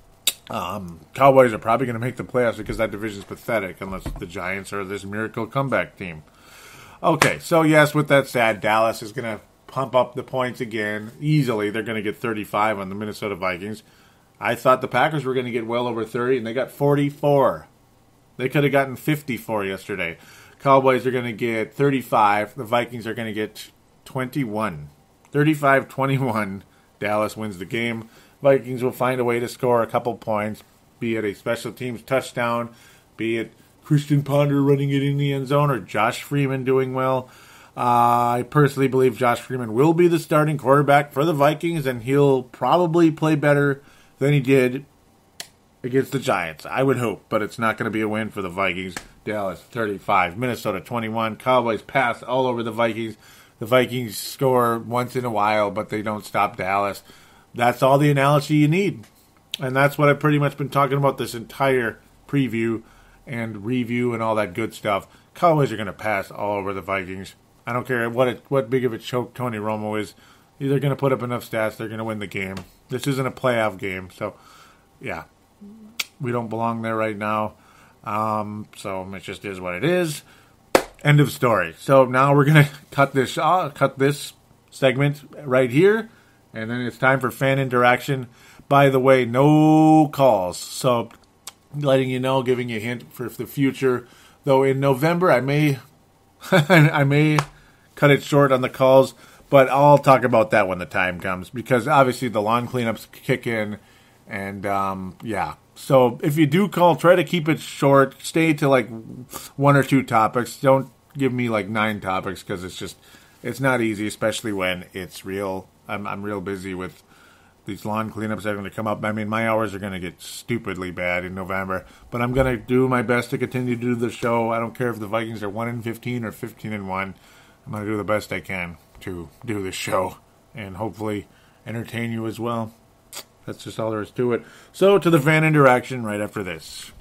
G: Cowboys are probably going to make the playoffs because that division is pathetic, unless the Giants are this miracle comeback team. Okay, so yes, with that said, Dallas is going to pump up the points again easily. They're going to get 35 on the Minnesota Vikings. I thought the Packers were going to get well over 30, and they got 44. They could have gotten 54 yesterday. Cowboys are going to get 35. The Vikings are going to get 21. 35-21. Dallas wins the game. Vikings will find a way to score a couple points, be it a special teams touchdown, be it Christian Ponder running it in the end zone, or Josh Freeman doing well. I personally believe Josh Freeman will be the starting quarterback for the Vikings, and he'll probably play better than he did against the Giants. I would hope, but it's not going to be a win for the Vikings. Dallas 35, Minnesota 21. Cowboys pass all over the Vikings. The Vikings score once in a while, but they don't stop Dallas. That's all the analogy you need. And that's what I've pretty much been talking about this entire preview and review and all that good stuff. Cowboys are going to pass all over the Vikings. I don't care what big of a choke Tony Romo is. They're going to put up enough stats. They're going to win the game. This isn't a playoff game. So, yeah. We don't belong there right now. So it just is what it is. End of story. So now we're going to cut this segment right here. And then it's time for fan interaction. By the way, no calls. So letting you know, giving you a hint for the future. Though in November, I may cut it short on the calls, but I'll talk about that when the time comes, because obviously the lawn cleanups kick in, and yeah. So if you do call, try to keep it short. Stay to like 1 or 2 topics. Don't give me like 9 topics, because it's not easy, especially when it's real. I'm real busy with these lawn cleanups that are going to come up. I mean, my hours are going to get stupidly bad in November, but I'm going to do my best to continue to do the show. I don't care if the Vikings are 1-15 or 15-1. I'm going to do the best I can to do this show and hopefully entertain you as well. That's just all there is to it. So, to the fan interaction right after this.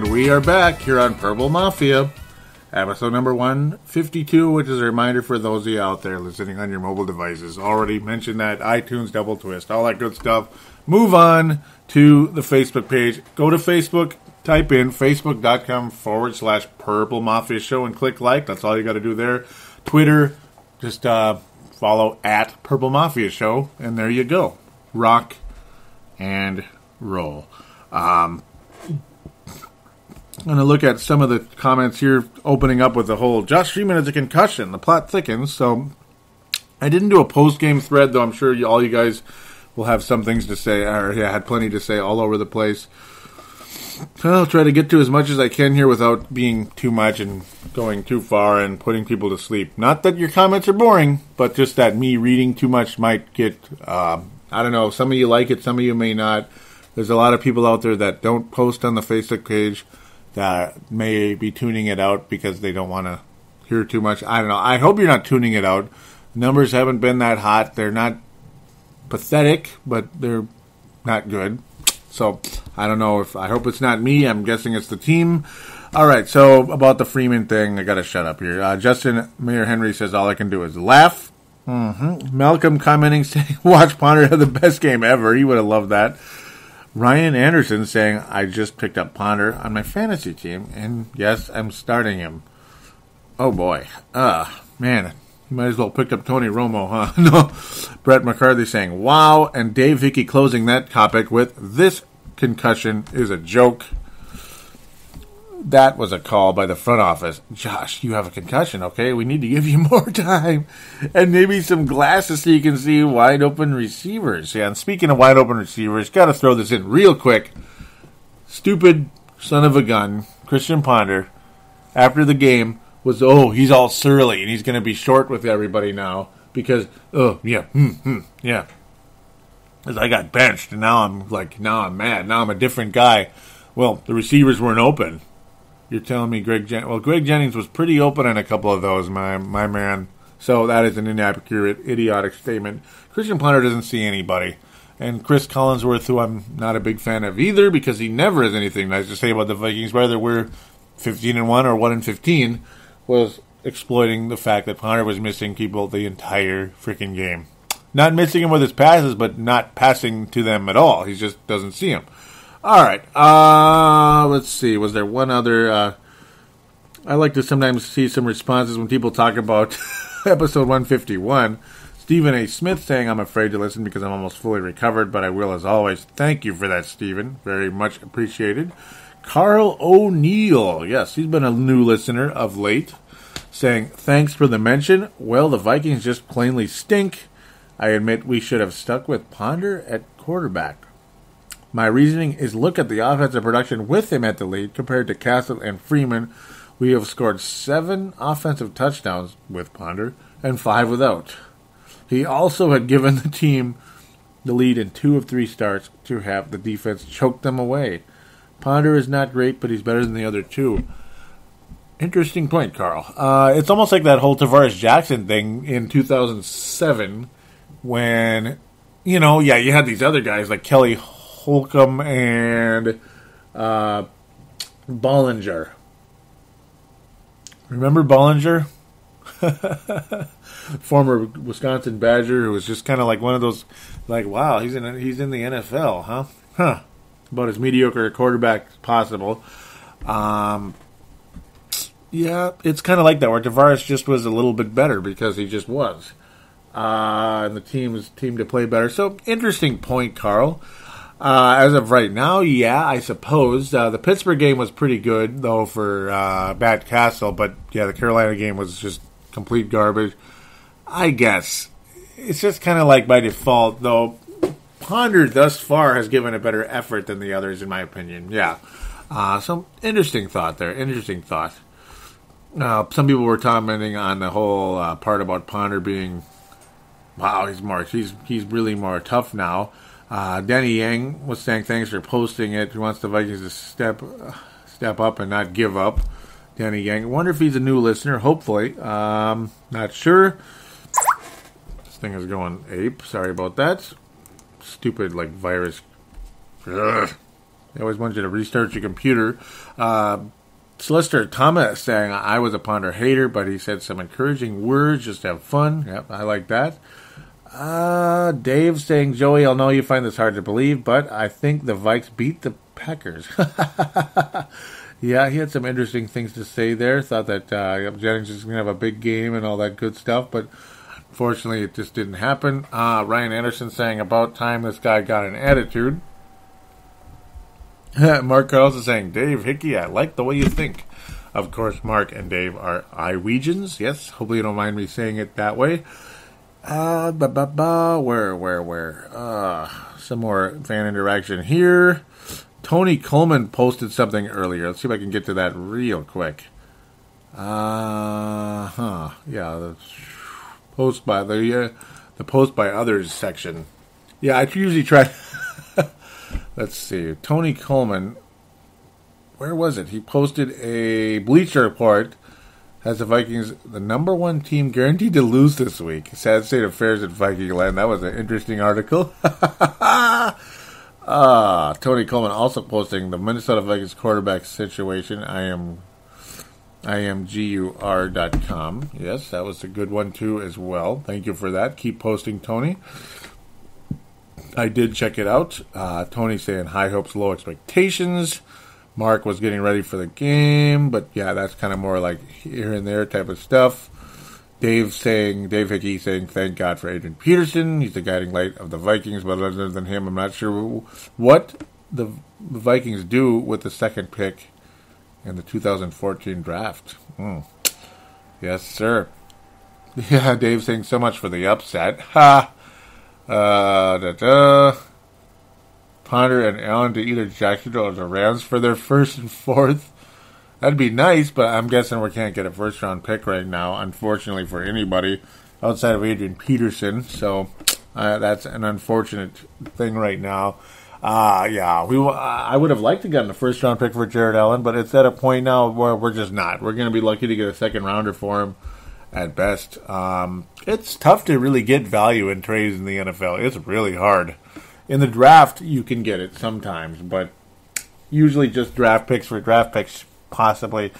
G: We are back here on Purple Mafia, episode number 152, which is a reminder for those of you out there listening on your mobile devices. Already mentioned that, iTunes, Double Twist, all that good stuff. Move on to the Facebook page. Go to Facebook, type in facebook.com/Purple Mafia Show and click like. That's all you got to do there. Twitter, just follow at Purple Mafia Show, and there you go. Rock and roll. I'm going to look at some of the comments here, opening up with the whole Josh Freeman has a concussion. The plot thickens. So I didn't do a post-game thread, though I'm sure all you guys will have some things to say, or had plenty to say all over the place. I'll try to get to as much as I can here without being too much and going too far and putting people to sleep. Not that your comments are boring, but just that me reading too much might get, I don't know, some of you like it, some of you may not. There's a lot of people out there that don't post on the Facebook page that may be tuning it out because they don't want to hear too much. I don't know. I hope you're not tuning it out. Numbers haven't been that hot. They're not pathetic, but they're not good. So, I don't know I hope it's not me. I'm guessing it's the team. All right, so about the Freeman thing, I got to shut up here. Justin Mayor Henry says all I can do is laugh. Malcolm commenting saying, watch Ponder have the best game ever. He would have loved that. Ryan Anderson saying, I just picked up Ponder on my fantasy team, and yes, I'm starting him. Oh boy. Man, you might as well pick up Tony Romo, huh? No. Brett McCarthy saying, wow, and Dave Hickey closing that topic with, this concussion is a joke. That was a call by the front office. Josh, you have a concussion, okay? We need to give you more time. And maybe some glasses so you can see wide open receivers. Yeah, and speaking of wide open receivers, got to throw this in real quick. Stupid son of a gun, Christian Ponder, after the game, was, he's all surly and he's going to be short with everybody now because, yeah. Because I got benched and now I'm mad. Now I'm a different guy. Well, the receivers weren't open. You're telling me Greg Jennings was pretty open on a couple of those, my man. So that is an inaccurate, idiotic statement. Christian Ponder doesn't see anybody. And Chris Collinsworth, who I'm not a big fan of either, because he never has anything nice to say about the Vikings, whether we're 15-1 or 1-15, was exploiting the fact that Ponder was missing people the entire freaking game. Not missing him with his passes, but not passing to them at all. He just doesn't see him. All right. Let's see. Was there one other? I like to sometimes see some responses when people talk about episode 151. Stephen A. Smith saying, I'm afraid to listen because I'm almost fully recovered, but I will as always. Thank you for that, Stephen. Very much appreciated. Carl O'Neill. Yes, he's been a new listener of late. Saying, thanks for the mention. Well, the Vikings just plainly stink. I admit we should have stuck with Ponder at quarterback. My reasoning is look at the offensive production with him at the lead compared to Castle and Freeman. We have scored 7 offensive touchdowns with Ponder and 5 without. He also had given the team the lead in 2 of 3 starts to have the defense choke them away. Ponder is not great, but he's better than the other 2. Interesting point, Carl. It's almost like that whole Tavares Jackson thing in 2007 when, you had these other guys like Kelly Holcomb and Bollinger. Remember Bollinger? Former Wisconsin Badger who was just kind of like one of those, like, wow, he's in the NFL, huh? Huh. About as mediocre a quarterback as possible. Yeah, it's kind of like that, where Tavares just was a little bit better because he just was. And the team to play better. So, interesting point, Carl. As of right now, yeah, I suppose. The Pittsburgh game was pretty good, though, for Matt Castle. But, yeah, the Carolina game was just complete garbage. I guess. It's just kind of like by default, though. Ponder thus far has given a better effort than the others, in my opinion. Yeah. Some interesting thought there. Interesting thought. Some people were commenting on the whole part about Ponder being, wow, he's really more tough now. Denny Yang was saying thanks for posting it. He wants the Vikings to step up and not give up. Denny Yang. I wonder if he's a new listener. Hopefully. Not sure. This thing is going ape. Sorry about that. Stupid, virus. Ugh. They always want you to restart your computer. Solicitor Thomas saying, I was a Ponder hater, but he said some encouraging words. Just have fun. Yep, I like that. Dave saying, Joey, I know you find this hard to believe, but I think the Vikes beat the Packers. Yeah, he had some interesting things to say there. Thought that Jennings is going to have a big game and all that good stuff, but unfortunately it just didn't happen. Ryan Anderson saying, about time this guy got an attitude. Mark Carlson saying, Dave Hickey, I like the way you think. Of course, Mark and Dave are Iowegians. Yes, hopefully you don't mind me saying it that way. Where? Some more fan interaction here. Tony Coleman posted something earlier. Let's see if I can get to that real quick. Yeah, the post by the post by others section. Yeah, I usually try. Let's see. Tony Coleman. Where was it? He posted a Bleacher Report. Has the Vikings the number 1 team guaranteed to lose this week? Sad state of affairs at Viking land. That was an interesting article. Tony Coleman also posting the Minnesota Vikings quarterback situation. I am GUR.com. Yes, that was a good one too as well. Thank you for that. Keep posting, Tony. I did check it out. Tony saying high hopes, low expectations. Mark was getting ready for the game, but yeah, that's kind of more like here and there type of stuff. Dave Hickey saying, thank God for Adrian Peterson. He's the guiding light of the Vikings, but other than him, I'm not sure what the Vikings do with the second pick in the 2014 draft. Yes, sir. Yeah, Dave saying so much for the upset. Ha! Ponder and Allen to either Jacksonville or the Rams for their 1st and 4th. That'd be nice, but I'm guessing we can't get a first-round pick right now, unfortunately for anybody outside of Adrian Peterson. So that's an unfortunate thing right now. I would have liked to get a first-round pick for Jared Allen, but it's at a point now where we're just not. We're going to be lucky to get a second-rounder for him at best. It's tough to really get value in trades in the NFL. It's really hard. In the draft, you can get it sometimes, but usually just draft picks for draft picks, possibly.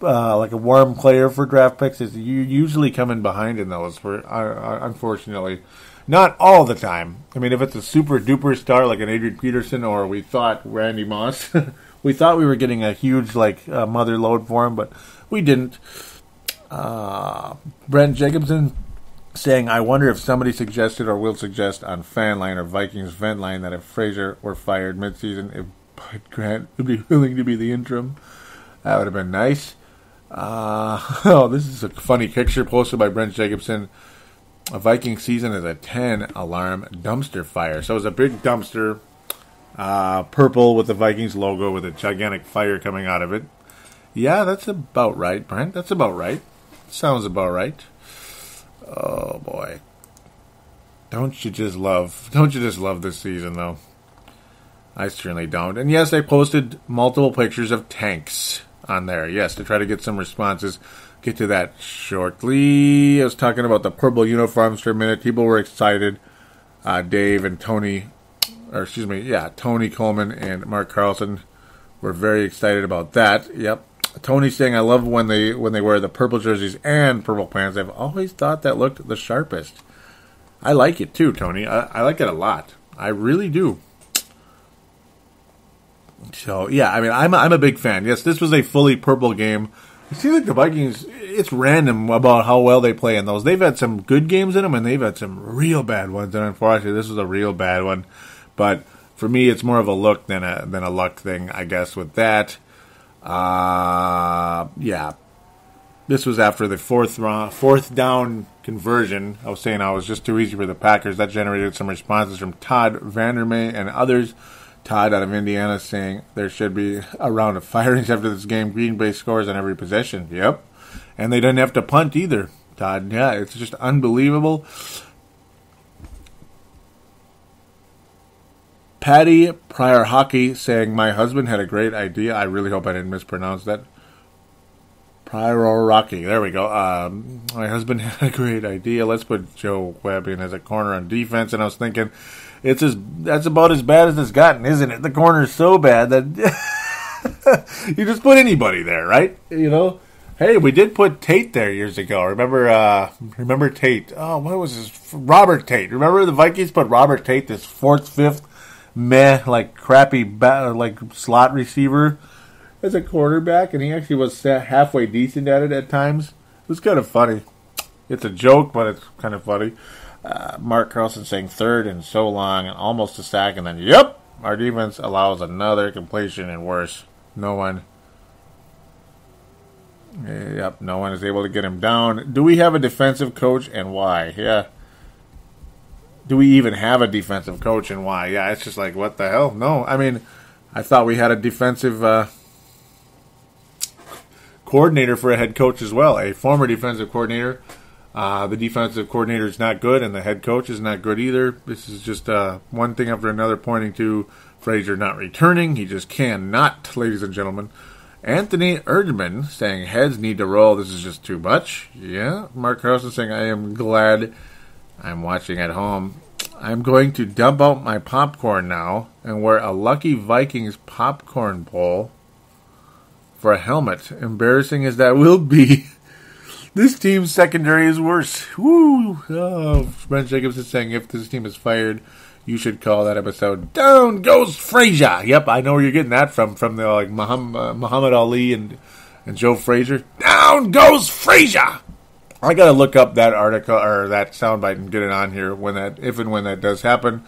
G: Like a warm player for draft picks, is you usually come in behind in those, unfortunately. Not all the time. I mean, if it's a super duper star like an Adrian Peterson, or we thought Randy Moss, we thought we were getting a huge mother load for him, but we didn't. Brent Jacobson saying, I wonder if somebody suggested or will suggest on Fanline or Vikings Vent Line that if Frazier were fired midseason, if Bud Grant would be willing to be the interim. That would have been nice. This is a funny picture posted by Brent Jacobson. A Viking season is a 10-alarm dumpster fire. So it was a big dumpster, purple with the Vikings logo with a gigantic fire coming out of it. Yeah, that's about right, Brent. That's about right. Sounds about right. Oh, boy. Don't you just love this season, though? I certainly don't. And yes, I posted multiple pictures of tanks on there. Yes, to try to get some responses. Get to that shortly. I was talking about the purple uniforms for a minute. People were excited. Dave and Tony Coleman and Mark Carlson were very excited about that. Yep. Tony saying, I love when they wear the purple jerseys and purple pants. I've always thought that looked the sharpest. I like it too, Tony. I like it a lot. I really do. So, yeah, I mean, I'm a big fan. Yes, this was a fully purple game. It seems like the Vikings, it's random about how well they play in those. They've had some good games in them, and they've had some real bad ones. And unfortunately, this was a real bad one. But for me, it's more of a look than a luck thing, I guess, with that. Yeah. This was after the fourth down conversion. I was saying I was just too easy for the Packers. That generated some responses from Todd Vandermeer and others. Todd out of Indiana saying there should be a round of firings after this game. Green Bay scores on every possession. Yep. And they didn't have to punt either, Todd. Yeah, it's just unbelievable. Patty Pryor Hockey saying, my husband had a great idea. I really hope I didn't mispronounce that. Pryor Rocky. There we go. My husband had a great idea. Let's put Joe Webb in as a corner on defense. And I was thinking, that's about as bad as it's gotten, isn't it? The corner's so bad that you just put anybody there, right? You know? Hey, we did put Tate there years ago. Remember Tate? Oh, what was his? Robert Tate. Remember the Vikings put Robert Tate, this fourth, fifth, crappy, slot receiver as a quarterback, and he actually was halfway decent at it at times. It was kind of funny. It's a joke, but it's kind of funny. Mark Carlson saying third and so long and almost a sack, and then, yep, our defense allows another completion and worse. No one is able to get him down. Do we have a defensive coach and why? Yeah. Do we even have a defensive coach and why? Yeah, it's just like, what the hell? No, I mean, I thought we had a defensive coordinator for a head coach as well, a former defensive coordinator. The defensive coordinator is not good, and the head coach is not good either. This is just one thing after another pointing to Frazier not returning. He just cannot, ladies and gentlemen. Anthony Erdman saying heads need to roll. This is just too much. Yeah. Mark Carlson saying I am glad I'm watching at home. I'm going to dump out my popcorn now and wear a Lucky Vikings popcorn bowl for a helmet. Embarrassing as that will be. This team's secondary is worse. Woo! Oh, Brent Jacobs is saying if this team is fired, you should call that episode "Down Goes Frazier." Yep, I know where you're getting that from the Muhammad Ali and Joe Frazier. Down goes Frazier. I gotta look up that article or that soundbite and get it on here if and when that does happen.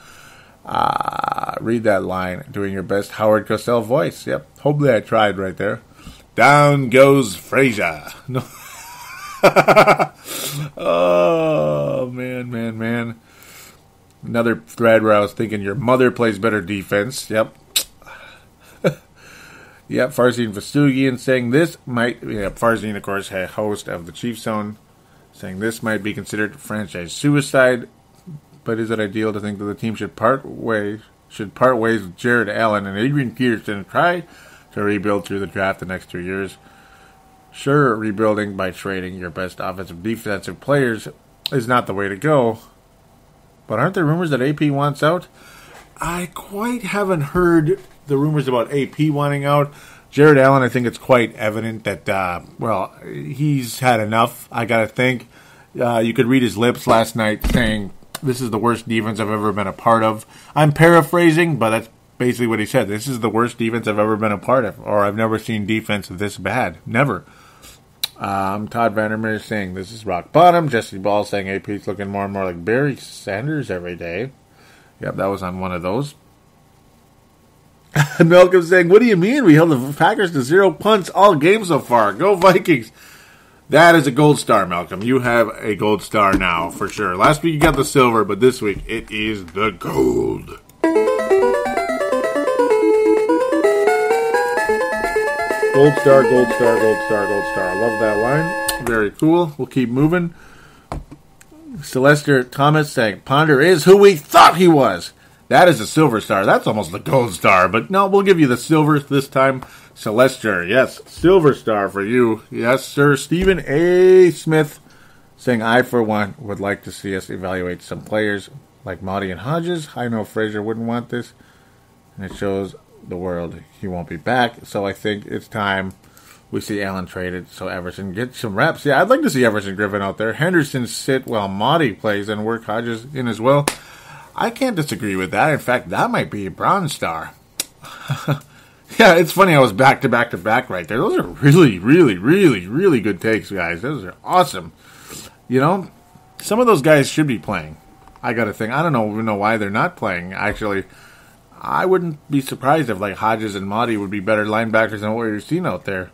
G: Read that line, doing your best Howard Cosell voice. Yep, hopefully I tried right there. Down goes Frazier. No. Oh, man. Another thread where I was thinking your mother plays better defense. Yep. Yep, Farzine Vestugian saying this might... Yeah, Farzine, of course, a host of the Chiefs Zone, saying this might be considered franchise suicide, but is it ideal to think that the team should part ways with Jared Allen and Adrian Peterson and try to rebuild through the draft the next 2 years? Sure, rebuilding by trading your best offensive defensive players is not the way to go. But aren't there rumors that AP wants out? I quite haven't heard the rumors about AP wanting out. Jared Allen, I think it's quite evident that, he's had enough, I gotta think. You could read his lips last night saying, This is the worst defense I've ever been a part of. I'm paraphrasing, but that's basically what he said. This is the worst defense I've ever been a part of, or I've never seen defense this bad. Never. Todd Vandermeer saying this is rock bottom. Jesse Ball saying AP's looking more and more like Barry Sanders every day. Yep, that was on one of those. Malcolm saying, what do you mean? We held the Packers to 0 punts all game so far. Go Vikings. That is a gold star, Malcolm. You have a gold star now, for sure. Last week you got the silver, but this week it is the gold. Gold star, gold star, gold star, gold star. I love that line. Very cool. We'll keep moving. Celester Thomas saying, Ponder is who we thought he was. That is a silver star. That's almost the gold star. But no, we'll give you the silver this time. Celester, yes. Silver star for you. Yes, sir. Stephen A. Smith saying, I, for one, would like to see us evaluate some players like Marty and Hodges. I know Frazier wouldn't want this. And it shows the world he won't be back. So I think it's time we see Allen traded so Everson gets some reps. Yeah, I'd like to see Everson Griffin out there. Henderson sit while Marty plays and work Hodges in as well. I can't disagree with that. In fact, that might be a bronze star. Yeah, it's funny. I was back to back to back right there. Those are really, really, really, really good takes, guys. Those are awesome. You know, some of those guys should be playing. I got to think. I don't even know why they're not playing. Actually, I wouldn't be surprised if like Hodges and Marty would be better linebackers than what you're seeing out there.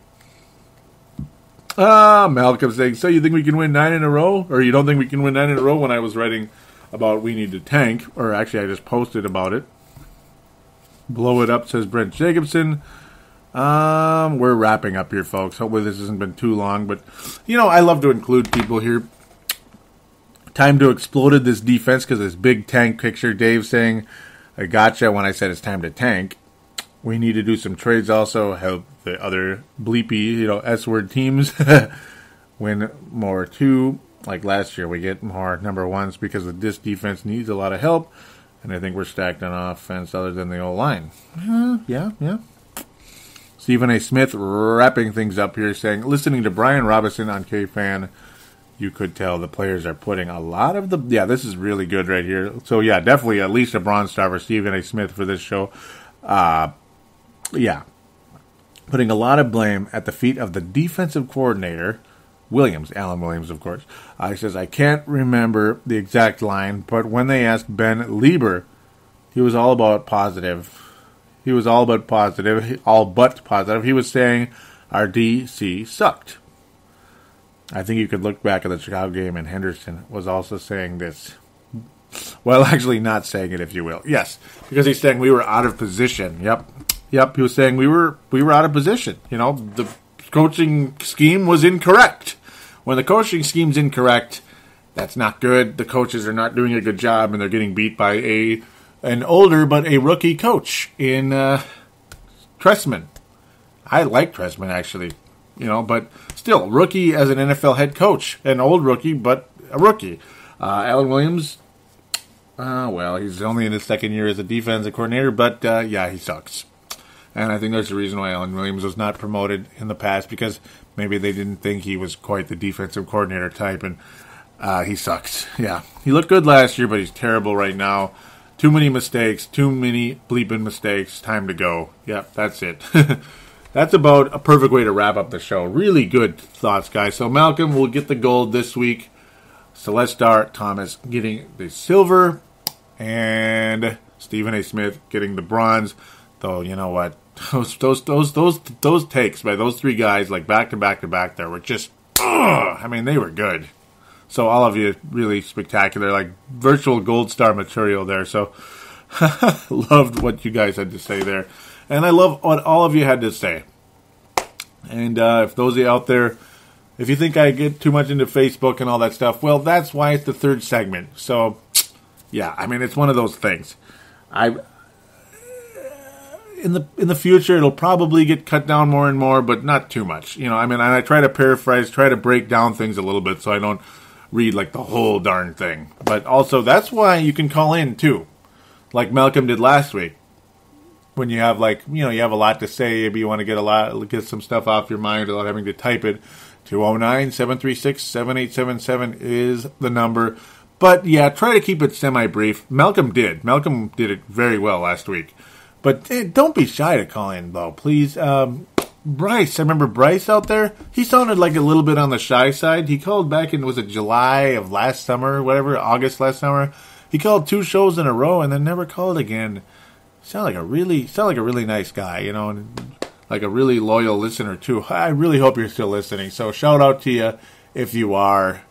G: Malcolm saying, so you think we can win 9 in a row? Or you don't think we can win 9 in a row? When I was writing about we need to tank, or actually I just posted about it. Blow it up, says Brent Jacobson. We're wrapping up here, folks. Hopefully this hasn't been too long, but you know, I love to include people here. Time to exploded this defense because this big tank picture. Dave saying, I gotcha when I said it's time to tank. We need to do some trades also, help the other bleepy, S-word teams win more too. Like last year, we get more number ones because this defense needs a lot of help. And I think we're stacked on offense other than the O-line. Yeah. Stephen A. Smith wrapping things up here saying, listening to Brian Robinson on K-Fan, you could tell the players are putting a lot of the... Yeah, this is really good right here. So, yeah, definitely at least a bronze star for Stephen A. Smith for this show. Yeah. Putting a lot of blame at the feet of the defensive coordinator, Williams, Alan Williams, of course. He says, I can't remember the exact line, but when they asked Ben Lieber, he was all but positive. He was saying our DC sucked. I think you could look back at the Chicago game and Henderson was also saying this. Well, actually not saying it, if you will. Yes, because he's saying we were out of position. Yep, he was saying we were out of position. The coaching scheme was incorrect. When the coaching scheme's incorrect, that's not good. The coaches are not doing a good job, and they're getting beat by an older but a rookie coach in Trestman. I like Trestman, actually, but still, rookie as an NFL head coach. An old rookie, but a rookie. Alan Williams, well, he's only in his second year as a defensive coordinator, but yeah, he sucks. And I think there's a reason why Alan Williams was not promoted in the past, because maybe they didn't think he was quite the defensive coordinator type, and he sucks. Yeah, he looked good last year, but he's terrible right now. Too many mistakes, too many bleeping mistakes. Time to go. Yeah, that's it. That's about a perfect way to wrap up the show. Really good thoughts, guys. So Malcolm will get the gold this week. Celestar Thomas getting the silver, and Stephen A. Smith getting the bronze. Though, you know what? Those takes by those three guys, like back to back to back, there were just, they were good. So all of you really spectacular, like virtual gold star material there. So loved what you guys had to say there, and I love what all of you had to say. And if those of you out there, if you think I get too much into Facebook and all that stuff, well, that's why it's the third segment. So yeah, it's one of those things. In the future, it'll probably get cut down more and more, but not too much. And I try to paraphrase, try to break down things a little bit so I don't read like the whole darn thing. But also, that's why you can call in too, like Malcolm did last week. When you have you have a lot to say, maybe you want to get some stuff off your mind without having to type it. 209-736-7877 is the number. But, yeah, try to keep it semi-brief. Malcolm did it very well last week. But don't be shy to call in, though, please. Bryce, I remember Bryce out there. He sounded like a little bit on the shy side. He called back in, was it July of last summer, whatever, August last summer. He called 2 shows in a row and then never called again. Sound like a really nice guy, you know, and like a really loyal listener too. I really hope you're still listening. So shout out to you if you are.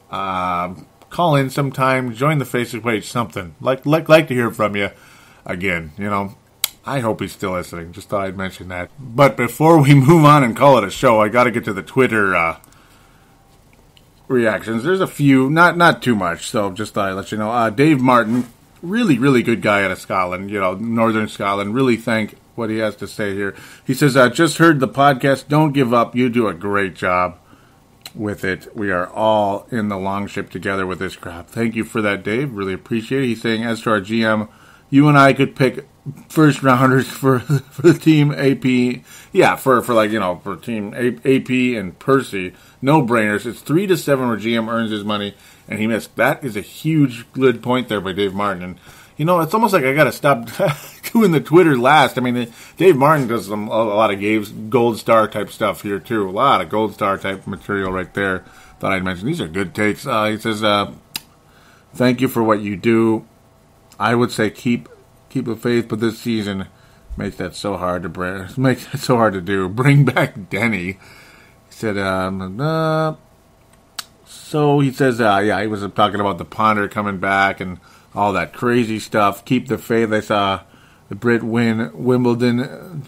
G: Call in sometime, join the Facebook page, something. Like to hear from you again, you know. I hope he's still listening. Just thought I'd mention that. But before we move on and call it a show, I got to get to the Twitter reactions. There's a few, not too much, so just thought I'd let you know. Dave Martin, really, really good guy out of Scotland, you know, Northern Scotland. Really thank what he has to say here. He says, just heard the podcast. Don't give up. You do a great job with it. We are all in the long ship together with this crap. Thank you for that, Dave. Really appreciate it. He's saying, as to our GM, you and I could pick first rounders for the team AP. Yeah, for like, you know, for team AP and Percy. No brainers. It's 3 to 7 where GM earns his money, and he missed. That is a huge good point there by Dave Martin. And, you know, it's almost like I got to stop doing the Twitter last. I mean, Dave Martin does a lot of Gabe's Gold Star type stuff here, too. A lot of Gold Star type material right there. Thought I'd mention. These are good takes. He says, thank you for what you do. I would say keep the faith, but this season makes that so hard to do. Bring back Denny. He said, so he says, he was talking about the punter coming back and all that crazy stuff. Keep the faith. I saw the Brit win Wimbledon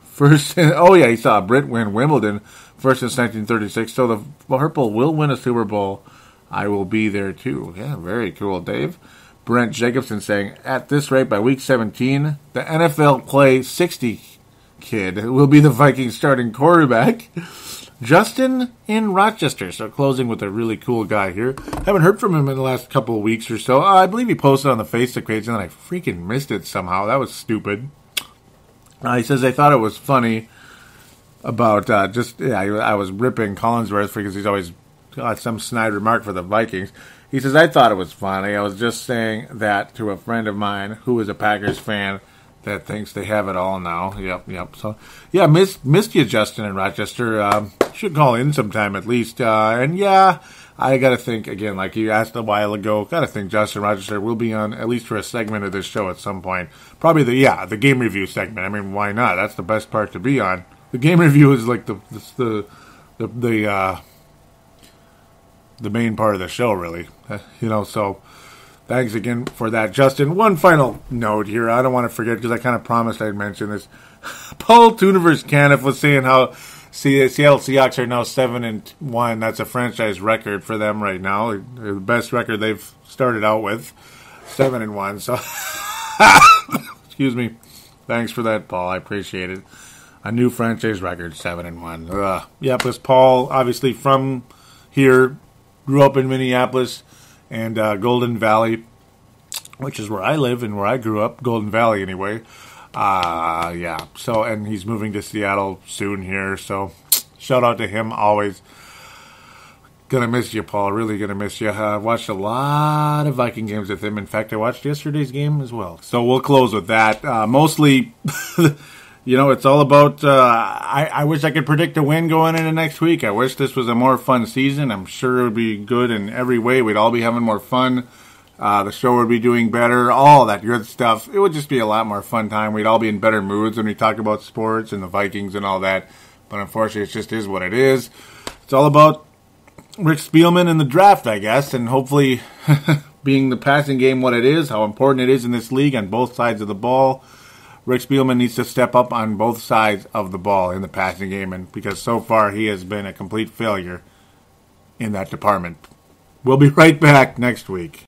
G: first. He saw a Brit win Wimbledon first since 1936. So the Purple will win a Super Bowl. I will be there too. Yeah, very cool, Dave. Brent Jacobson saying, at this rate, by week 17, the NFL play 60 kid will be the Vikings starting quarterback. Justin in Rochester. So closing with a really cool guy here. Haven't heard from him in the last couple of weeks or so. I believe he posted on the Facebook page, and then I freaking missed it somehow. That was stupid. He says, I thought it was funny about I was ripping Collinsworth because he's always got some snide remark for the Vikings. He says, I thought it was funny. I was just saying that to a friend of mine who is a Packers fan that thinks they have it all now. Yep. So, yeah, missed you, Justin in Rochester. Should call in sometime at least. And, yeah, I got to think, again, like you asked a while ago, got to think Justin Rochester will be on at least for a segment of this show at some point. Probably the game review segment. I mean, why not? That's the best part to be on. The game review is like the main part of the show, really. So thanks again for that, Justin. One final note here. I don't want to forget because I kind of promised I'd mention this. Paul Tuniverse Caniff was saying how Seattle Seahawks are now 7-1. That's a franchise record for them right now. The best record they've started out with, 7-1. So, excuse me. Thanks for that, Paul. I appreciate it. A new franchise record, 7-1. Yeah, plus Paul, obviously from here, grew up in Minneapolis and Golden Valley, which is where I live and where I grew up, Golden Valley anyway. So, and he's moving to Seattle soon here, so shout out to him always. Gonna miss you, Paul, really gonna miss you. I watched a lot of Viking games with him. In fact, I watched yesterday's game as well. So we'll close with that. Mostly, it's all about, I wish I could predict a win going into next week. I wish this was a more fun season. I'm sure it would be good in every way. We'd all be having more fun. The show would be doing better. All that good stuff. It would just be a lot more fun time. We'd all be in better moods when we talk about sports and the Vikings and all that. But unfortunately, it just is what it is. It's all about Rick Spielman and the draft, I guess. And hopefully, being the passing game what it is, how important it is in this league on both sides of the ball. Rick Spielman needs to step up on both sides of the ball in the passing game, and because so far he has been a complete failure in that department. We'll be right back next week.